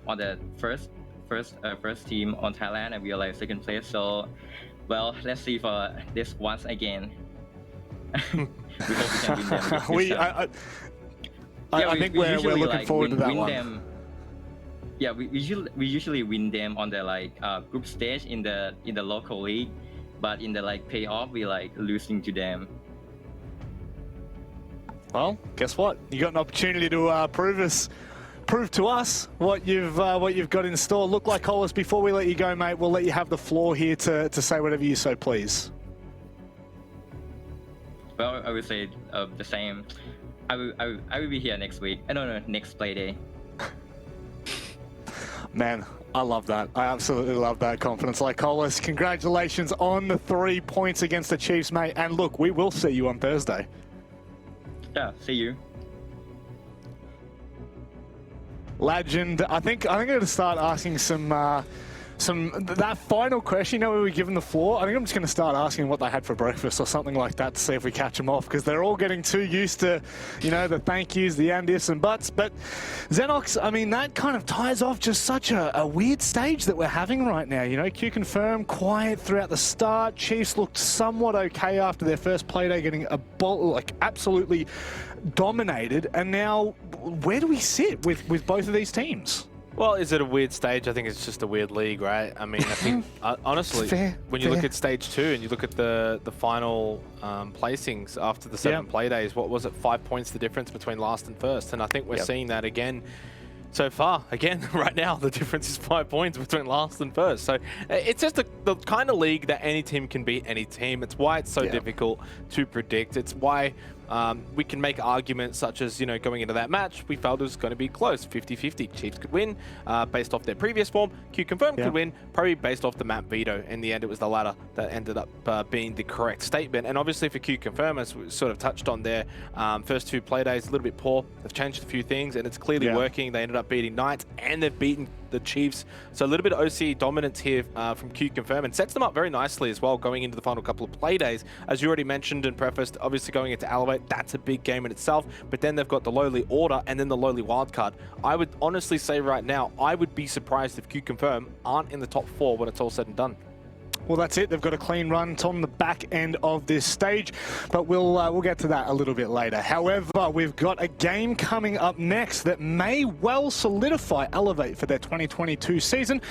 Speaker 6: on the first team on Thailand, and we are like 2nd place. So, well, let's see for this once again. We hope we can win them.
Speaker 1: I think we're looking like forward to that one.
Speaker 6: Them. Yeah, we usually win them on the like group stage in the local league, but in the like payoff we like losing to them.
Speaker 1: Well, guess what? You got an opportunity to prove to us what you've got in store. Look, Lycolis, before we let you go, mate, we'll let you have the floor here to say whatever you so please.
Speaker 6: Well, I would say the same. I will be here next week. No, next play day.
Speaker 1: Man, I love that. I absolutely love that confidence. Lycolis, congratulations on the 3 points against the Chiefs, mate. And look, we will see you on Thursday.
Speaker 6: Yeah, see you.
Speaker 1: Legend. I think I'm going to start asking that final question. You know, we were given the floor. I think I'm just going to start asking what they had for breakfast or something like that to see if we catch them off, because they're all getting too used to, you know, the thank yous, the and ifs and buts. But Xenox, I mean, that kind of ties off just such a weird stage that we're having right now. You know, QConfirm quiet throughout the start. Chiefs looked somewhat okay after their first play day, getting absolutely dominated. And now, where do we sit with both of these teams?
Speaker 2: Well, is it a weird stage? I think it's just a weird league, right? I mean, I think, honestly, when you look at stage 2 and you look at the final placings after the 7 play days, what was it, 5 points the difference between last and first? And I think we're seeing that again so far. Again, right now, the difference is 5 points between last and first. So it's just the kind of league that any team can beat any team. It's why it's so difficult to predict. It's why we can make arguments such as, you know, going into that match, we felt it was going to be close, 50-50. Chiefs could win based off their previous form. QConfirm could win, probably based off the map veto. In the end, it was the latter that ended up being the correct statement. And obviously for QConfirm, as we sort of touched on there, first 2 play days, a little bit poor. They've changed a few things, and it's clearly working. They ended up beating Knights, and they've beaten the Chiefs. So a little bit of OC dominance here from QConfirm, and sets them up very nicely as well going into the final couple of play days. As you already mentioned and prefaced, obviously going into Elevate, that's a big game in itself, but then they've got the lowly Order and then the lowly wildcard. I would honestly say right now, I would be surprised if QConfirm aren't in the top 4 when it's all said and done.
Speaker 1: Well, that's it. They've got a clean run. It's on the back end of this stage, but we'll get to that a little bit later. However, we've got a game coming up next that may well solidify Elevate for their 2022 season.